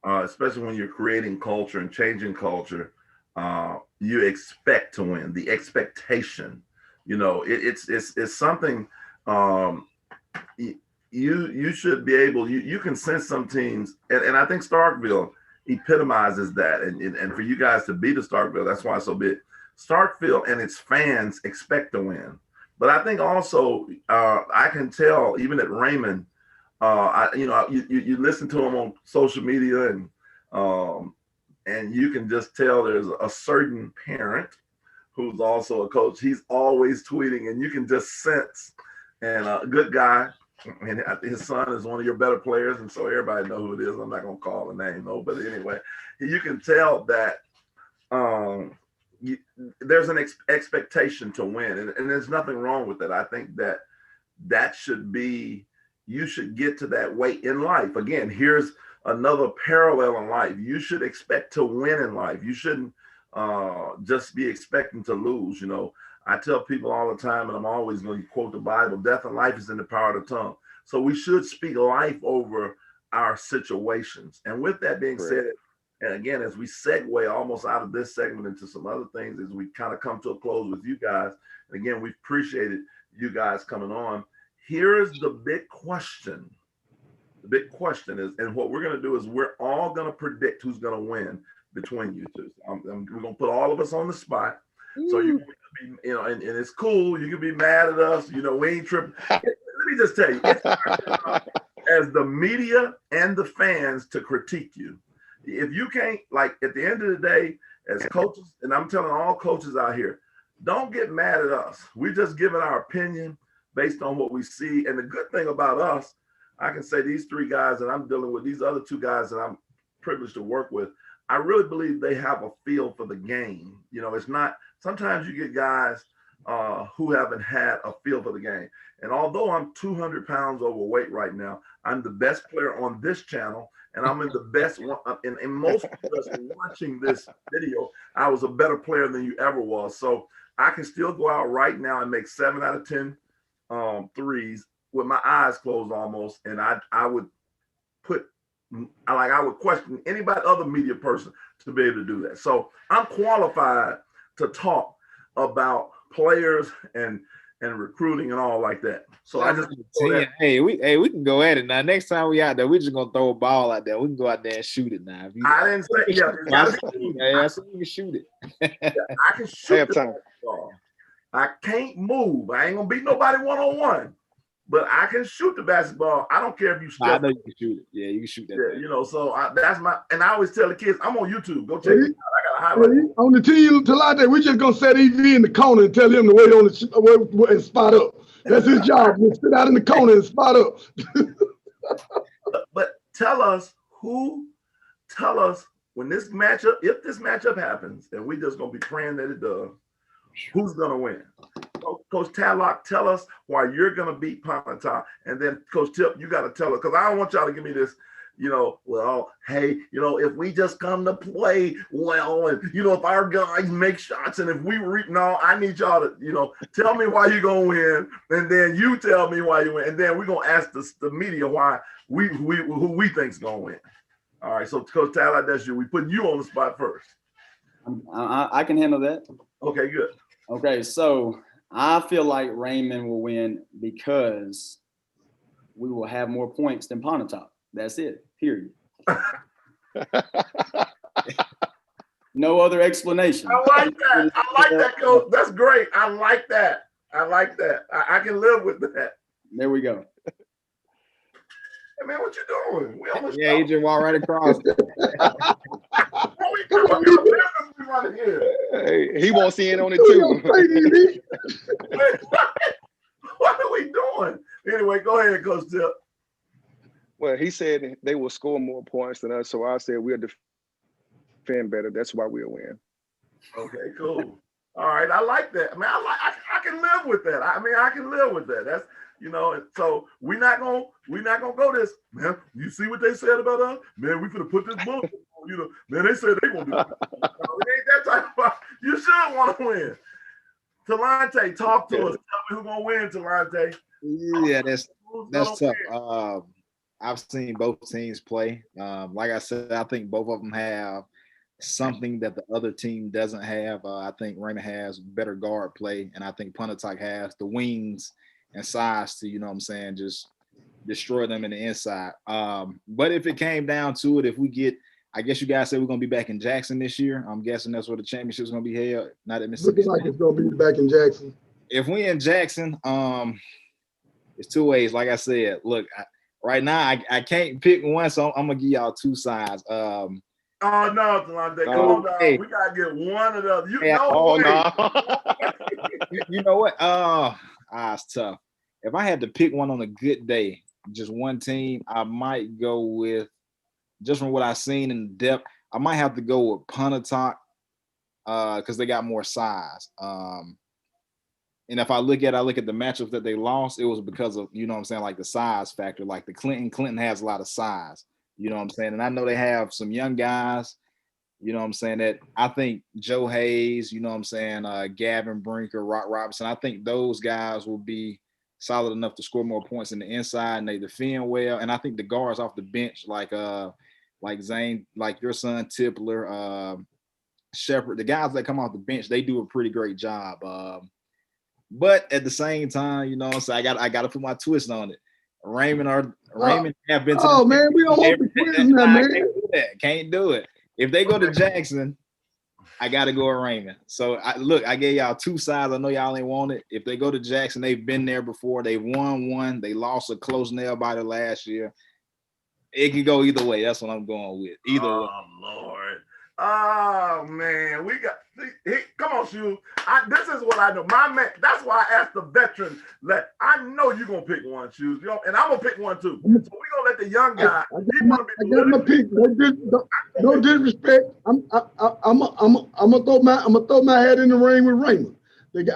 especially when you're creating culture and changing culture. You expect to win. The expectation, it's something. You should be able. You can sense some teams, and I think Starkville epitomizes that. And for you guys to beat the Starkville, that's why it's so big. Starkville and its fans expect to win. But I think also I can tell even at Raymond, you listen to him on social media, and you can just tell there's a certain parent who's also a coach. He's always tweeting, and you can just sense. And a good guy, and his son is one of your better players, and so everybody know who it is. I'm not gonna call the name though, but anyway, you can tell that. There's an expectation to win, and there's nothing wrong with it. I think that should be, you should get to that way in life. Again, here's another parallel in life. You should expect to win in life. You shouldn't just be expecting to lose. I tell people all the time, and I'm always going to quote the Bible, death and life is in the power of the tongue. So we should speak life over our situations. And with that being said, and again, as we segue almost out of this segment into some other things, as we kind of come to a close with you guys, and again, we appreciated you guys coming on. Here is the big question. The big question is, and what we're going to do is we're all going to predict who's going to win between you two. We're going to put all of us on the spot. So you can be, and it's cool. You can be mad at us. We ain't tripping. Let me just tell you, it's as the media and the fans to critique you. If you can't, at the end of the day, as coaches, and I'm telling all coaches out here, don't get mad at us. We're just giving our opinion based on what we see. And the good thing about us, I can say these 3 guys that I'm dealing with, these other 2 guys that I'm privileged to work with, I really believe they have a feel for the game. It's not, sometimes you get guys who haven't had a feel for the game. And although I'm 200 pounds overweight right now, I'm the best player on this channel, and I'm in the best one. In most of us watching this video, I was a better player than you ever was. So I can still go out right now and make 7 out of 10 threes with my eyes closed almost, and I would question anybody other media person to be able to do that. So I'm qualified to talk about players and recruiting and all like that. So I just we can go at it now. Next time we out there, we're just gonna throw a ball out there. We can go out there and shoot it now. I didn't say I said you can shoot it. Yeah, I can shoot the basketball. I can't move. I ain't gonna beat nobody one-on-one, but I can shoot the basketball. I don't care if you I know you can shoot it. Yeah, you can shoot that. Yeah, you know, so that's my, and I always tell the kids, I'm on YouTube. Go check it out. I got a highlight. On the team tonight, we just gonna set EV in the corner and tell him to wait on the and spot up. That's his job. We'll sit out in the corner and spot up. But tell us when this matchup, if this matchup happens, and we just gonna be praying that it does, who's gonna win? Coach Tadlock, tell us why you're gonna beat Pontotoc, and then Coach Tip, you gotta tell us, because I don't want y'all to give me this, you know, well, hey, you know, if we just come to play well, and you know, if our guys make shots, and if we no, I need y'all to, you know, tell me why you're gonna win, and then you tell me why you win, and then we're gonna ask the media why who we think's gonna win. All right, so Coach Tadlock, that's you. We putting you on the spot first. I can handle that. Okay, good. Okay, so I feel like Raymond will win because we will have more points than Pontotoc. That's it, period. No other explanation. I like that. I like that, Coach. That's great. I like that. I can live with that. There we go. Hey, man, what you doing? Yeah, you just walk right across. Hey, he won't see it on it too. What are we doing? Anyway, go ahead, Coach Tip. Well, he said they will score more points than us, so I said we'll defend better. That's why we'll win. Okay, cool. All right, I like that. I mean, I can live with that. I mean, I can live with that. That's, you know, so we're not gonna go this, man. You see what they said about us? Man, we finna put this bullet, you know, man, they said they won't do it. No, it ain't that type of, you should want to win. Talante, talk to us. Tell me who's gonna win, Talante. Yeah, that's tough. I've seen both teams play. Like I said, I think both of them have something that the other team doesn't have. I think Raymond has better guard play, and I think Pontotoc has the wings and size to, you know what I'm saying, just destroy them in the inside. But if it came down to it, if we get, I guess you guys said we're going to be back in Jackson this year. I'm guessing that's where the championship's going to be held, not at Mississippi. Looking like it's going to be back in Jackson. If we in Jackson, it's two ways. Like I said, look, right now I can't pick one, so I'm going to give y'all two sides. Oh no, Talante, come on down. Hey. We gotta get one of those. You know, you know what? It's tough. If I had to pick one on a good day, just one team, I might go with, just from what I've seen in depth, I might have to go with Pontotoc because they got more size. And if I look at the matchups that they lost, it was because of, you know what I'm saying, like the size factor. Like the Clinton has a lot of size. You know what I'm saying? And I know they have some young guys, you know what I'm saying, that I think Joe Hayes, you know what I'm saying, Gavin Brinker, Rock Robinson, I think those guys will be solid enough to score more points in the inside, and they defend well. And I think the guards off the bench, like Zane, like your son Tipler, Shepard, the guys that come off the bench, they do a pretty great job. But at the same time, you know what I'm saying, I got to put my twist on it. Raymond have been to the man, we don't want the quiz now, man. Can't do it. If they go to Jackson, I gotta go with Raymond. So I gave y'all two sides. I know y'all ain't want it. If they go to Jackson, they've been there before. They won one. They lost a close nail biter last year. It can go either way. That's what I'm going with. Either way. Lord. Oh man, we got. Come on, Shoe. This is what I know. My man. That's why I asked the veteran. I know you're gonna pick one, Shoes. You know, and I'm gonna pick one too. So we're gonna let the young guy. I got my pick. No disrespect. I'm gonna throw my hat in the ring with Raymond.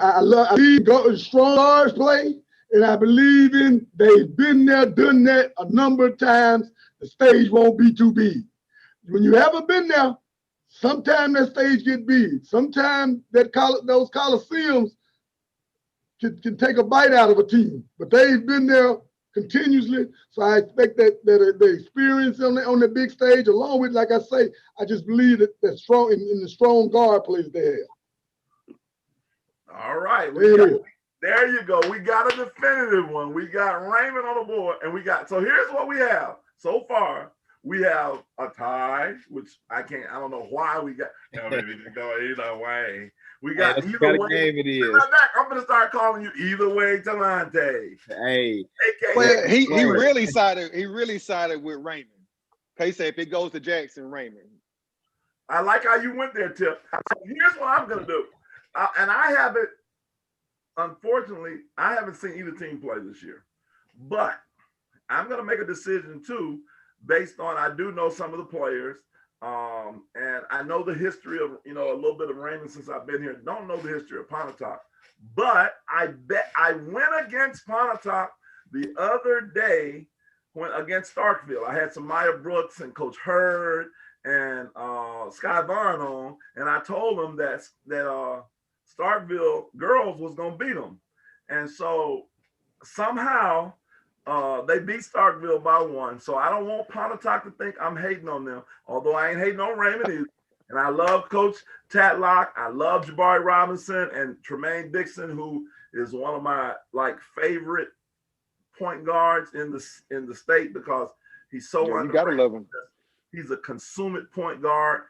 I believe strong guards play, and I believe in they've been there, done that a number of times. The stage won't be too big. When you haven't been there, sometimes that stage get big. Sometimes those coliseums can take a bite out of a team, but they've been there continuously. So I expect that the experience on the big stage, along with, like I say, I just believe that strong in the strong guard plays they have. All right. There you go. We got a definitive one. We got Raymond on the board, and so here's what we have so far. We have a tie, which I don't know why we got. Maybe to go either way. We got either way. Game it is. I'm gonna start calling you either way, Talante. Hey, well, he really sided. He really sided with Raymond. He said if it goes to Jackson, Raymond. I like how you went there, Tip. So here's what I'm gonna do, and I haven't. Unfortunately, I haven't seen either team play this year, but I'm gonna make a decision too, based on I do know some of the players, and I know the history of a little bit of Raymond since I've been here. Don't know the history of Pontotoc, but I bet I went against Pontotoc the other day against Starkville. I had some Maya Brooks and Coach Hurd and Sky Barn on, and I told them that Starkville girls was gonna beat them, and so somehow they beat Starkville by 1. So I don't want Pontotoc to think I'm hating on them, although I ain't hating on Raymond either. And I love Coach Tatlock. I love Jabari Robinson and Tremaine Dixon, who is one of my favorite point guards in the state because he's so you gotta love him. He's a consummate point guard.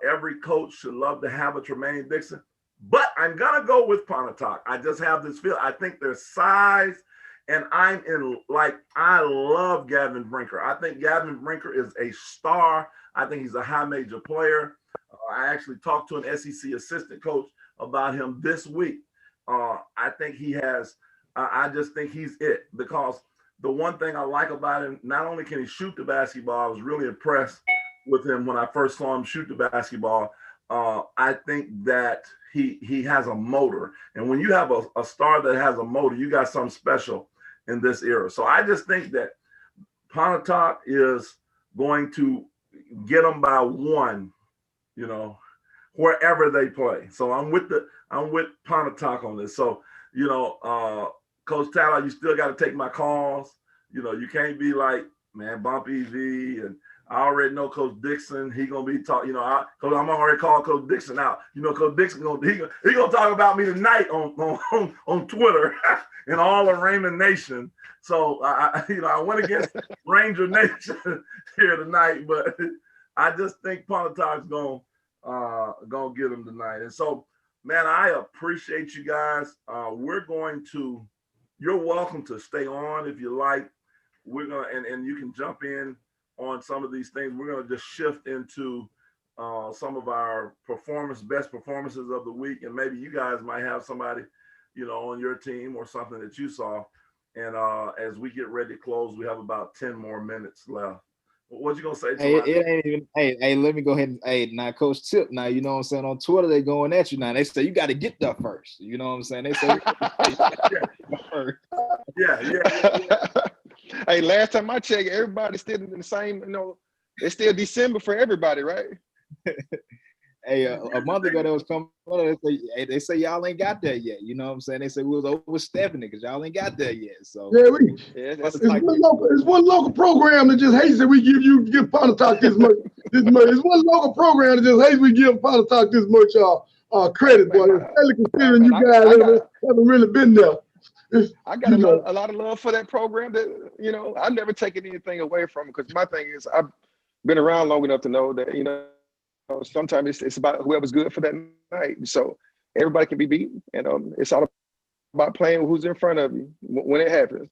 Every coach should love to have a Tremaine Dixon. But I'm gonna go with Pontotoc. I just have this feel. I think their size, and I love Gavin Brinker. I think Gavin Brinker is a star. I think he's a high major player. I actually talked to an SEC assistant coach about him this week. I think he has. I just think he's it, because the one thing I like about him, not only can he shoot the basketball, I was really impressed with him when I first saw him shoot the basketball. I think that he has a motor, and when you have a star that has a motor, you got something special in this era. So I just think that Pontotoc is going to get them by 1, wherever they play. So I'm with Pontotoc on this. So Coach Tyler, you still got to take my calls. You can't be like, man, bump EV, and I already know Coach Dixon. He gonna be talking. I'm already called Coach Dixon out. Coach Dixon he gonna talk about me tonight on Twitter and all of Raymond Nation. So I went against Ranger Nation here tonight, but I just think Pontotoc's gonna get him tonight. And so, man, I appreciate you guys. You're welcome to stay on if you like. We're gonna and you can jump in on some of these things. We're going to just shift into some of our best performances of the week. And maybe you guys might have somebody, on your team or something that you saw. And as we get ready to close, we have about 10 more minutes left. What you going to say? It ain't even, hey, let me go ahead and, now Coach Tip, now, you know what I'm saying? On Twitter, they going at you now. They say, you got to get there first. You know what I'm saying? They say, yeah. Hey, last time I checked, everybody's still in the same, it's still December for everybody, right? Hey, a month ago that was coming, they say y'all ain't got there yet. You know what I'm saying? They say we was overstepping it because y'all ain't got there yet. So it's one local program that just hates that we give Pontotoc this much. It's one local program that just hates we give Pontotoc this much credit, boy. Especially considering you guys haven't really been there. I got a lot of love for that program. That I've never taken anything away from it, because my thing is I've been around long enough to know that sometimes it's about whoever's good for that night. So everybody can be beaten, and it's all about playing who's in front of you when it happens.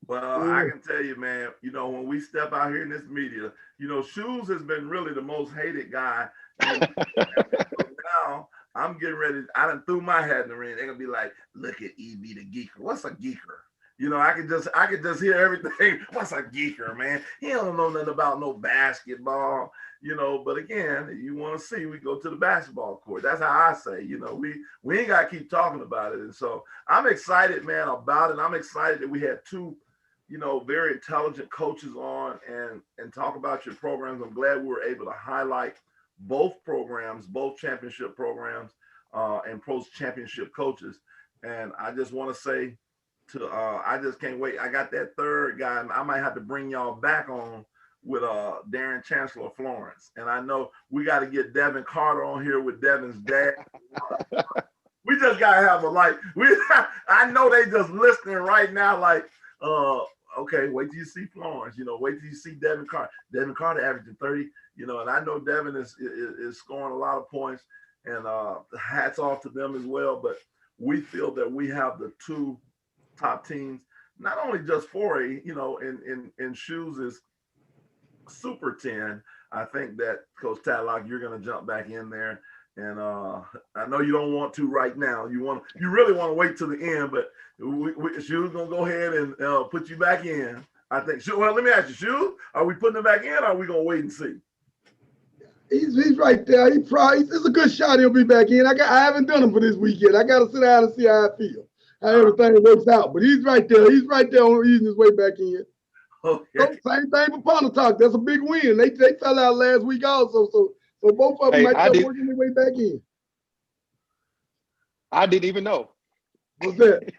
Well, I can tell you, man. When we step out here in this media, Shoes has been really the most hated guy. Now I'm getting ready. I done threw my hat in the ring. They're gonna be like, "Look at EB the geeker. What's a geeker?" You know, I could just hear everything. What's a geeker, man? He don't know nothing about no basketball, you know. But again, you want to see, we go to the basketball court. That's how I say, you know, we ain't got to keep talking about it. And so I'm excited, man, about it. I'm excited that we had two, you know, very intelligent coaches on and talk about your programs. I'm glad we were able to highlight both programs, both championship programs, and pros championship coaches. And I just want to say, I just can't wait. I got that third guy. I might have to bring y'all back on with Darren Chancellor Florence. And I know we got to get Devin Carter on here with Devin's dad. We just gotta have I know they just listening right now, like, okay, wait till you see Florence, you know, wait till you see Devin Carter. Devin Carter averaging 30, you know, and I know Devin is scoring a lot of points, and hats off to them as well. But we feel that we have the two top teams, not only just 4A, you know, in Shoes is Super 10. I think that Coach Tadlock, you're going to jump back in there, and I know you don't want to right now. You really want to wait till the end, but Shoes gonna go ahead and put you back in. I think. Well, let me ask you, Shoes, are we putting him back in, or are we gonna wait and see? He's right there. It's a good shot. He'll be back in. I haven't done him for this weekend. I got to sit down and see how I feel. How everything works out, but he's right there. He's right there on easing his way back in. Okay. So, same thing for Pontotoc. That's a big win. They fell out last week also, so both of them might start working their way back in. I didn't even know. What's that?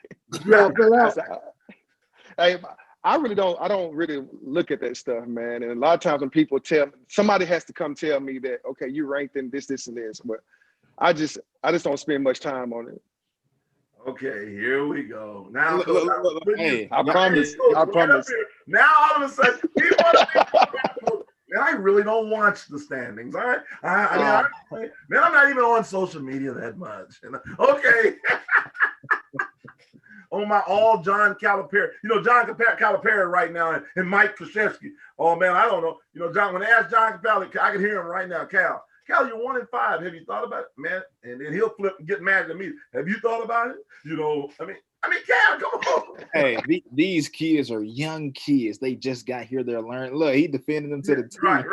You all fell out. Hey, I don't really look at that stuff, man. And a lot of times when people somebody has to come tell me that, okay, you ranked in this, and this, but I just don't spend much time on it. Okay, here we go. Now, look, hey, I promise. Now all of a sudden, man, I really don't watch the standings. All right, man, I'm not even on social media that much. Okay. On my all John Calipari, you know, John Calipari right now, and Mike Krzyzewski. Oh man, I don't know. You know, John. When they ask John Calipari, I can hear him right now. Cal, you're 1-5. Have you thought about it, man? And then he'll flip and get mad at me. Have you thought about it? You know, I mean, Cal, come on. Hey, these kids are young kids. They just got here. They're learning. Look, he defended them to the team. Right.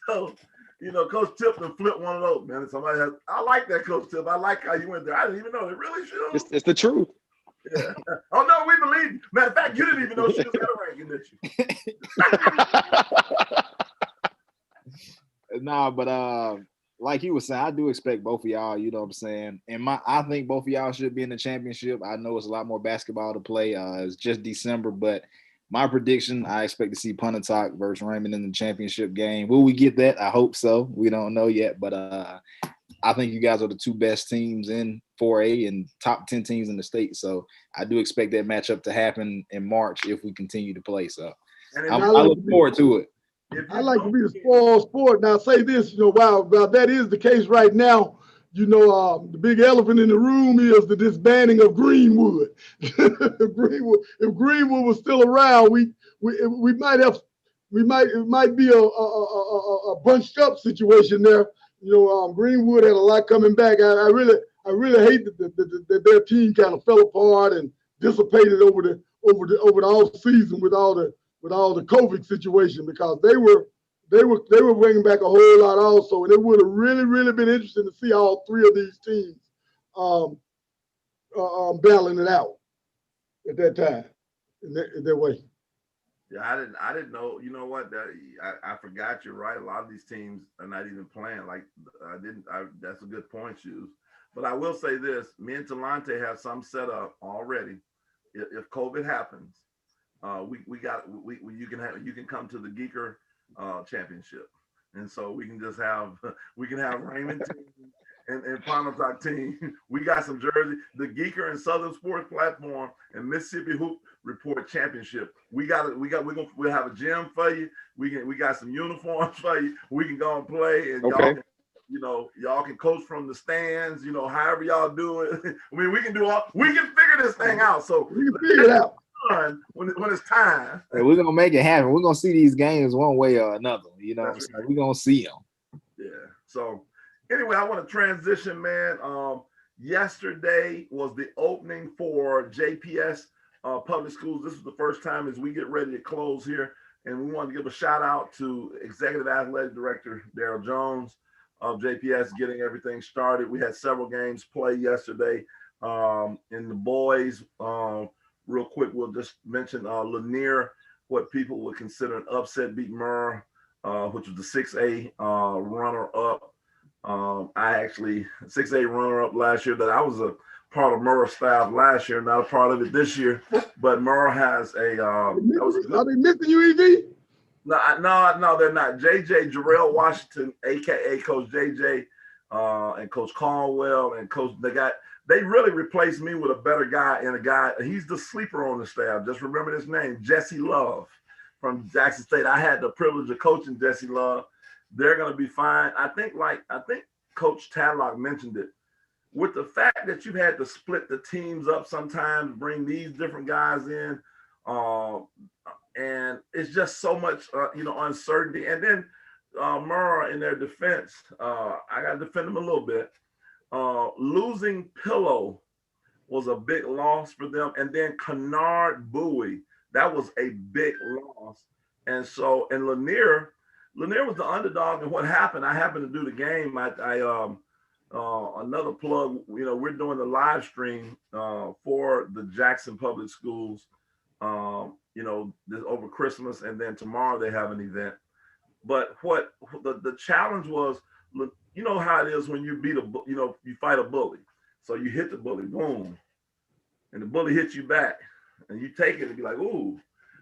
So, you know, Coach Tip and flip one of those, man. I like that, Coach Tip. I like how you went there. I didn't even know. It really should. It's the truth. Yeah. Oh no, we believe you. Matter of fact, you didn't even know she was a ranking, did you? Nah, but like he was saying, I do expect both of y'all, you know what I'm saying? And I think both of y'all should be in the championship. I know it's a lot more basketball to play. It's just December, but my prediction, I expect to see Pontotoc versus Raymond in the championship game. Will we get that? I hope so. We don't know yet, but I think you guys are the two best teams in 4A and top 10 teams in the state. So I do expect that matchup to happen in March if we continue to play. So I look forward to it. I like to be the spoiled sport. Now, say this, you know, while that is the case right now, you know, the big elephant in the room is the disbanding of Greenwood. If Greenwood was still around, it might be a bunched up situation there. You know, Greenwood had a lot coming back. I really hate that their team kind of fell apart and dissipated over the off season with all the COVID situation, because they were bringing back a whole lot also, and it would have really been interesting to see all three of these teams battling it out at that time in that way. Yeah, I didn't know. You know what? I forgot. You're right. A lot of these teams are not even playing. Like that's a good point, Shoes. But I will say this: me and Talante have some set up already. If COVID happens, you can come to the Geeker championship, and so we can have Raymond team and Pontotoc team. We got some jerseys. The Geeker and Southern Sports Platform and Mississippi Hoop Report Championship. We'll have a gym for you. We got some uniforms for you. We can go and play, and okay. y'all can coach from the stands. You know, however y'all do it. I mean, we can figure this thing out. So we can figure it out when it's time. Hey, we're gonna make it happen. We're gonna see these games one way or another. You know, so we're gonna see them. Yeah. So anyway, I want to transition, man. Yesterday was the opening for JPS Public Schools. This is the first time as we get ready to close here. And we want to give a shout out to Executive Athletic Director Daryl Jones of JPS getting everything started. We had several games play yesterday. In the boys, real quick, we'll just mention Lanier, what people would consider an upset, beat Murrah, which was the 6A runner-up. I actually 6A runner-up last year. That I was a part of Murrah staff last year, not a part of it this year. But Murrah has a. Are they missing you, EV? No, they're not. JJ Jarrell Washington, aka Coach JJ, and Coach Caldwell and Coach. They really replaced me with a better guy and a guy. He's the sleeper on the staff. Just remember this name, Jesse Love from Jackson State. I had the privilege of coaching Jesse Love. They're going to be fine. I think Coach Tadlock mentioned it. With the fact that you had to split the teams up sometimes, bring these different guys in, and it's just so much, uncertainty. And then Murrah in their defense, I got to defend them a little bit. Losing Pillow was a big loss for them. And then Kennard Bowie, that was a big loss. And so, and Lanier was the underdog. And what happened, I happened to do the game. Another plug, we're doing the live stream for the Jackson Public Schools, this over Christmas, and then tomorrow they have an event. But what the challenge was, you know how it is when you you fight a bully. So you hit the bully, boom, and the bully hits you back, and you take it and be like, ooh.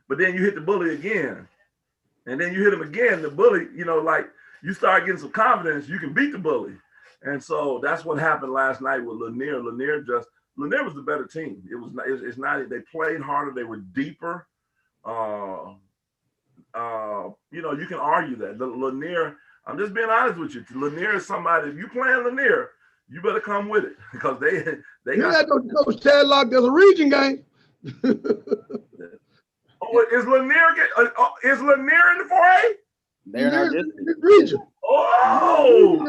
But then you hit the bully again, and then you hit him again. The bully, you start getting some confidence, you can beat the bully. And so that's what happened last night with Lanier. Lanier was the better team. It's not. They played harder. They were deeper. You can argue that. The Lanier. I'm just being honest with you. Lanier is somebody. If you playing Lanier, you better come with it because they got. Coach Tadlock. There's a region game. Is Lanier in the 4A? They're not region. Oh,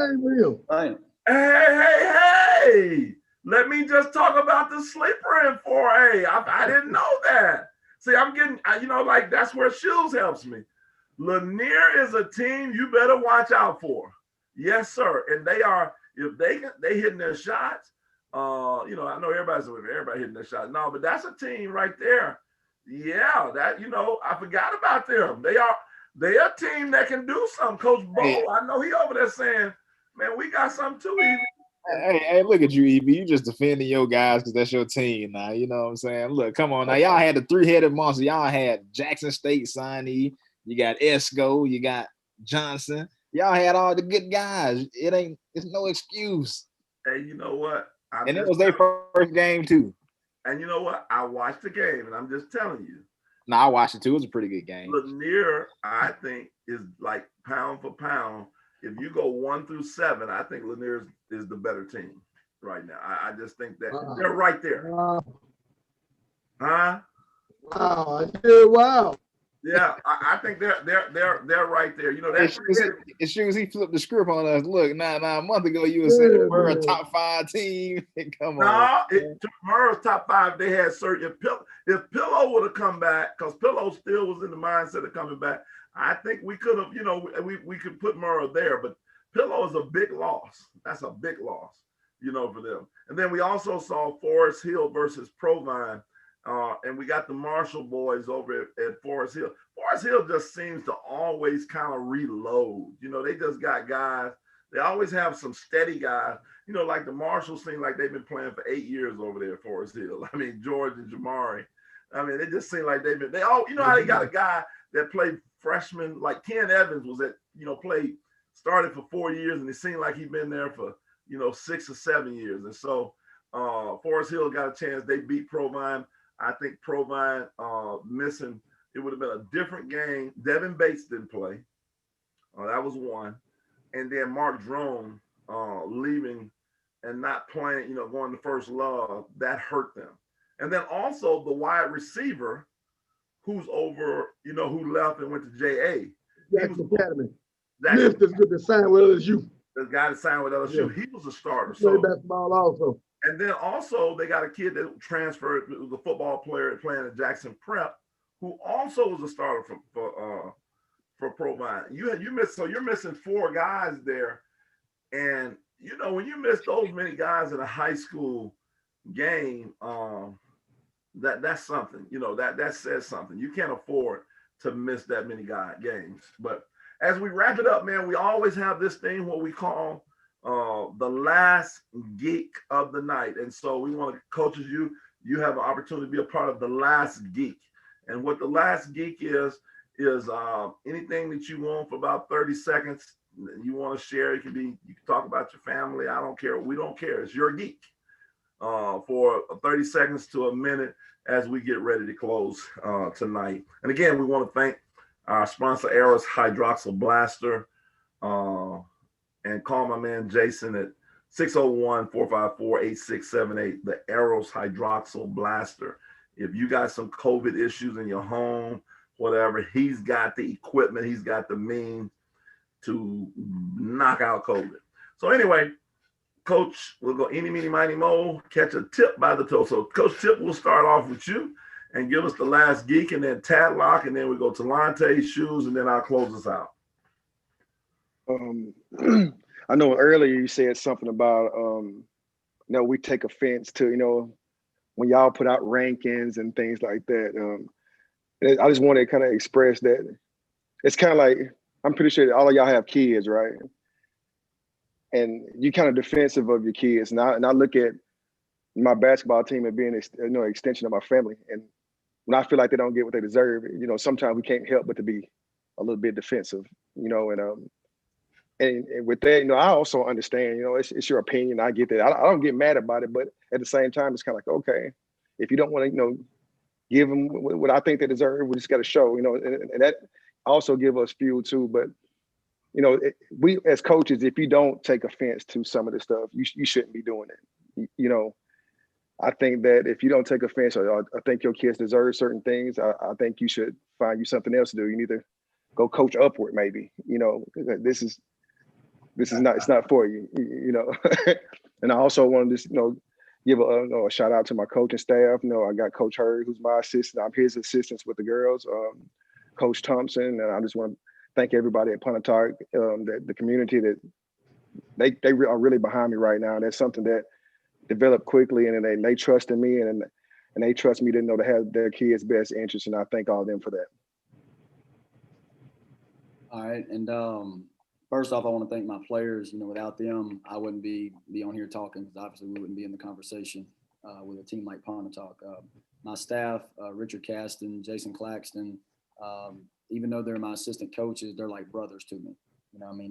right. Hey! Let me just talk about the sleeper in 4A. I didn't know that. See, I'm getting, that's where Shields helps me. Lanier is a team you better watch out for. Yes, sir. And they are, if they hitting their shots. I know everybody hitting their shots. No, but that's a team right there. Yeah, I forgot about them. They're a team that can do something. Coach Bo, I know he over there saying, man, we got something too, EV. Hey, look at you, EV. You just defending your guys because that's your team now. You know what I'm saying? Look, come on now. Y'all had the three-headed monster. Y'all had Jackson State signee. You got Esco. You got Johnson. Y'all had all the good guys. It's no excuse. Hey, you know what? And it was their first game too. And you know what? I watched the game, and I'm just telling you. No, I watched it too. It was a pretty good game. Lanier, I think, is like pound for pound. If you go 1 through 7, I think Lanier is the better team right now. I just think that they're right there. Huh? Wow! Yeah, wow! Yeah, I think they're right there. As soon as he flipped the script on us, look, a month ago you were saying we're a top 5 team. Come on. Tomorrow's top 5. They had certain. If Pillow would have come back, because Pillow still was in the mindset of coming back, I think we could have. We could put Murrah there, but Pillow is a big loss. That's a big loss, for them. And then we also saw Forest Hill versus Provine. And we got the Marshall boys over at Forest Hill. Forest Hill just seems to always kind of reload. They just got guys. They always have some steady guys. Like the Marshalls seem like they've been playing for 8 years over there at Forest Hill. I mean, George and Jamari. I mean, they just seem like they all, how they got a guy that played freshman, like Ken Evans was started for 4 years, and it seemed like he'd been there for, 6 or 7 years. And so Forest Hill got a chance. They beat Provine. I think Provine missing, it would have been a different game. Devin Bates didn't play. That was one. And then Mark Drone leaving and not playing, going to First Love, that hurt them. And then also the wide receiver who's over, who left and went to JA. Jackson Academy. This is good to sign with LSU. The guy that signed with LSU, he was a starter. Played basketball also. And then also they got a kid that transferred, the football player playing at Jackson Prep, who also was a starter for Provine. You missed, so you're missing 4 guys there. And you know, when you miss those many guys in a high school game, that's something. You know, that says something. You can't afford to miss that many games. But as we wrap it up, man, we always have this thing what we call the last geek of the night. And so we want to, coaches, you have an opportunity to be a part of the last geek. And what the last geek is anything that you want for about 30 seconds you want to share. It can be, you can talk about your family. I don't care. We don't care. It's your geek for 30 seconds to a minute as we get ready to close tonight. And again, we want to thank our sponsor, Eros Hydroxyl Blaster, and call my man Jason at 601-454-8678, the Eros Hydroxyl Blaster. If you got some COVID issues in your home, whatever, he's got the equipment, he's got the means to knock out COVID. So anyway, Coach, we'll go eeny, meeny, miny, mo, catch a tip by the toe. So Coach Tip, we'll start off with you and give us the last geek, and then Tadlock, and then we go to Lante, Shoes, and then I'll close us out. I know earlier you said something about, we take offense to, when y'all put out rankings and things like that. I just want to kind of express that it's kind of like, I'm pretty sure that all of y'all have kids, right? And you kind of defensive of your kids. And I look at my basketball team as being an extension of my family. And when I feel like they don't get what they deserve, sometimes we can't help but to be a little bit defensive, and with that, I also understand, it's your opinion. I get that. I don't get mad about it, but at the same time, it's kind of like, okay, if you don't want to, give them what I think they deserve, we just got to show, and that also give us fuel too. But, we as coaches, if you don't take offense to some of the stuff, you shouldn't be doing it. I think that if you don't take offense, or I think your kids deserve certain things, I think you should find you something else to do. You need to go coach upward, maybe, this is not, it's not for you, And I also want to give a shout out to my coaching staff. I got Coach Hurd, who's my assistant. I'm his assistant with the girls, Coach Thompson. And I just want to thank everybody at Pontotoc, the community that they are really behind me right now. And that's something that developed quickly, and they trust in me, and they trust me to have their kids' best interest. And I thank all of them for that. All right. And first off, I want to thank my players. Without them, I wouldn't be on here talking, because obviously we wouldn't be in the conversation with a team like Pontotoc. My staff, Richard Caston, Jason Claxton, even though they're my assistant coaches, they're like brothers to me.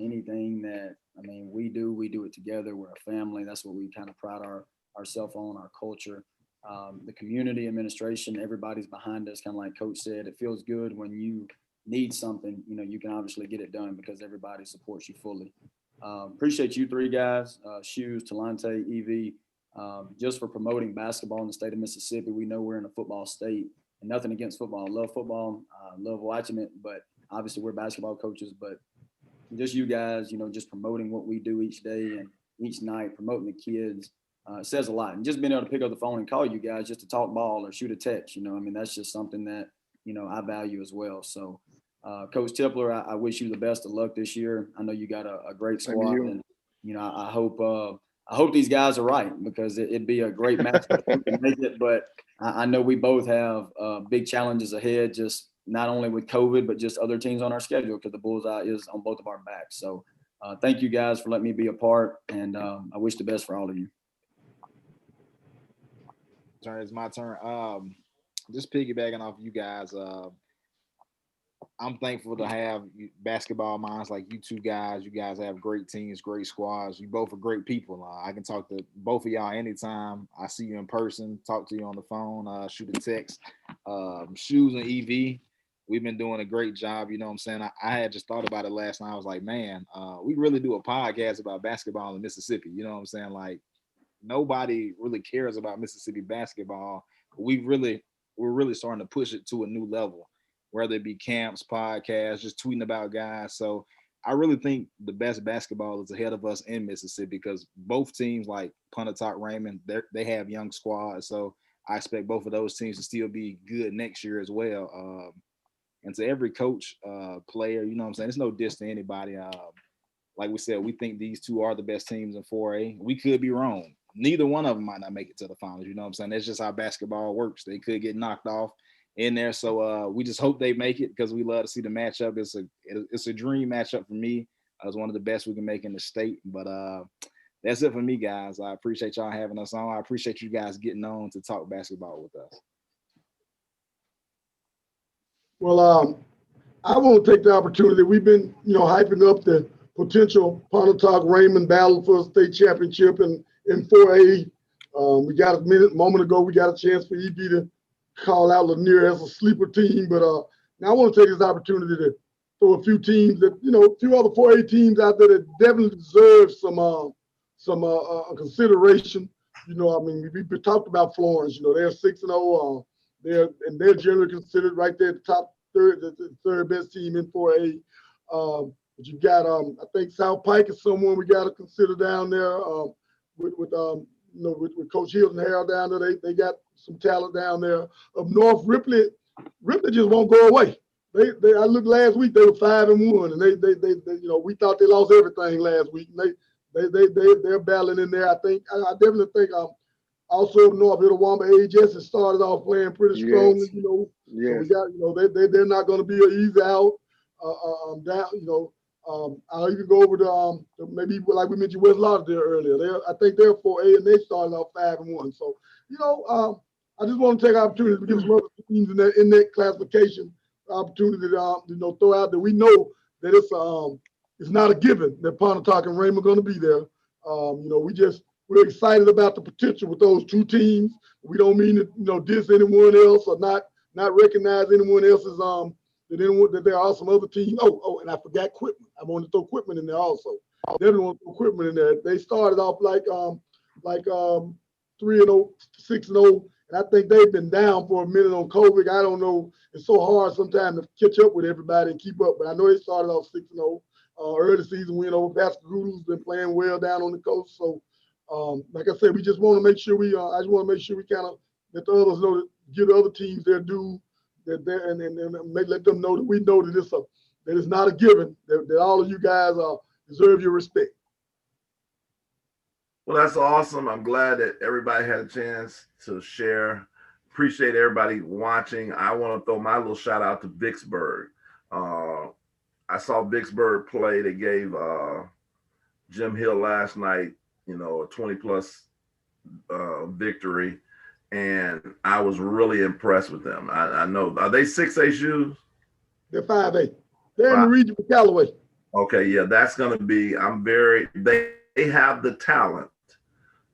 Anything that, we do it together. We're a family. That's what we kind of pride ourselves on, our culture. The community administration, everybody's behind us. Kind of like Coach said, it feels good when you need something, you can obviously get it done because everybody supports you fully. Appreciate you 3 guys, Shoes, Talante, Evie, just for promoting basketball in the state of Mississippi. We know we're in a football state, and nothing against football. I love football. I love watching it, but obviously we're basketball coaches. But just you guys, just promoting what we do each day and each night, promoting the kids, says a lot. And just being able to pick up the phone and call you guys just to talk ball or shoot a text, that's just something that, I value as well. So, Coach Tipler, I wish you the best of luck this year. I know you got a great squad, and I hope these guys are right, because it'd be a great match if we can make it. But I know we both have big challenges ahead, just not only with COVID, but just other teams on our schedule, because the bullseye is on both of our backs. So thank you guys for letting me be a part, and I wish the best for all of you. It's my turn. Just piggybacking off you guys. I'm thankful to have basketball minds like you 2 guys. You guys have great teams, great squads. You both are great people. I can talk to both of y'all anytime. I see you in person, talk to you on the phone, shoot a text. Shoes and EV, we've been doing a great job. You know what I'm saying? I had just thought about it last night. I was like, man, we really do a podcast about basketball in Mississippi. You know what I'm saying? Like, nobody really cares about Mississippi basketball. We're really starting to push it to a new level, whether it be camps, podcasts, just tweeting about guys. So I really think the best basketball is ahead of us in Mississippi because both teams like Pontotoc, Raymond, they have young squads. So I expect both of those teams to still be good next year as well. And to every coach, player, you know what I'm saying? It's no diss to anybody. Like we said, we think these two are the best teams in 4A. We could be wrong. Neither one of them might not make it to the finals. You know what I'm saying? That's just how basketball works. They could get knocked off in there. So we just hope they make it because we love to see the matchup. It's a dream matchup for me. It's one of the best we can make in the state. But that's it for me, guys. I appreciate y'all having us on. I appreciate you guys getting on to talk basketball with us. Well, I want to take the opportunity. We've been, hyping up the potential Pontotoc Raymond battle for a state championship in 4A. We got a moment ago, we got a chance for EB to call out Lanier as a sleeper team. But now I want to take this opportunity to throw a few teams that, a few other 4A teams out there that definitely deserve some consideration. We talked about Florence. They're 6-0. They're generally considered right there at the top the third best team in 4A. But you got I think South Pike is someone we got to consider down there with Coach Hilton Harold down there. They got some talent down there. Up north, Ripley just won't go away. I looked last week, they were 5-1, and they we thought they lost everything last week. And they're battling in there. I definitely think also North Itawamba AHS has started off playing pretty strongly, Yes. So we got, they're not going to be an easy out. I'll even go over to maybe like we mentioned West Lauderdale earlier. I think they're 4A and they started off 5-1. So I just want to take opportunity to give some other teams in that classification opportunity to throw out that we know that it's not a given that Pontotoc and Raymond are going to be there. We're excited about the potential with those two teams. We don't mean to diss anyone else or not recognize anyone else's that there are some other teams. And I forgot Quitman. I want to throw Quitman in there also. Definitely want to throw Quitman in there. They started off like 3-0, 6-0, and I think they've been down for a minute on COVID. I don't know. It's so hard sometimes to catch up with everybody and keep up. But I know they started off 6-0. Early season win over Pascagoula, who's been playing well down on the coast. So. Like I said, we just want to make sure I just want to make sure we kind of let the others know that give the other teams their due, that let them know that we know that it's not a given, that all of you guys deserve your respect. Well, that's awesome. I'm glad that everybody had a chance to share. Appreciate everybody watching. I want to throw my little shout out to Vicksburg. I saw Vicksburg play. They gave Jim Hill last night, a 20-plus victory, and I was really impressed with them. I know, are they 6A shoes? They're 5A. They're in the region of Callaway. Okay, yeah, that's going to be. They have the talent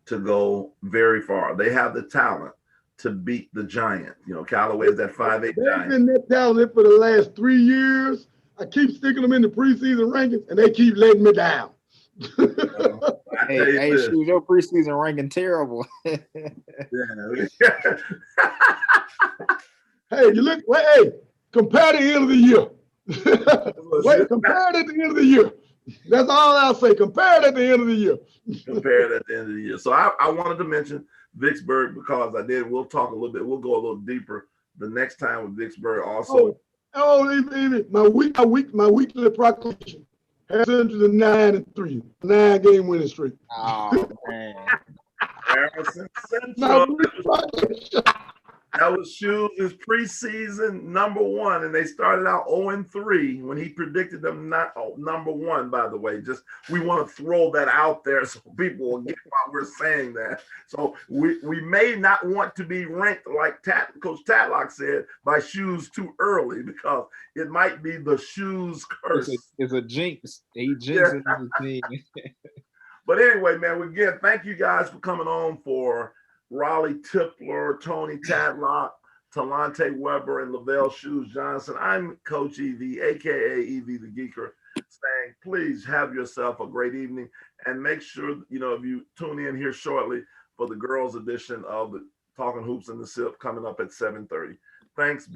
to go very far. They have the talent to beat the giant. Callaway is that 5A giant. They've been that talented for the last 3 years. I keep sticking them in the preseason rankings, and they keep letting me down. Hey, shoot, your preseason ranking terrible. Hey, you look. Hey, compare the end of the year. Compare it at the end of the year. That's all I'll say. Compare it at the end of the year. Compare it at the end of the year. So I wanted to mention Vicksburg because we'll talk a little bit. We'll go a little deeper the next time with Vicksburg also. My weekly proclamation. Central to 9-3, 9-game winning streak. Oh man! Harrison Central. That was Shoes' preseason #1, and they started out 0-3 when he predicted them not #1. By the way, just we want to throw that out there so people will get why we're saying that. So we may not want to be ranked like Coach Tatlock said by Shoes too early because it might be the Shoes curse. It's a jinx. He jinxes the team. But anyway, man, again, thank you guys for coming on for Raleigh Tipler, Tony Tadlock, Talante Weber, and Lavelle Shoes Johnson. I'm Coach EV, aka EV the Geeker, saying please have yourself a great evening and make sure if you tune in here shortly for the girls edition of the Talking Hoops and the Sip coming up at 7:30. Thanks.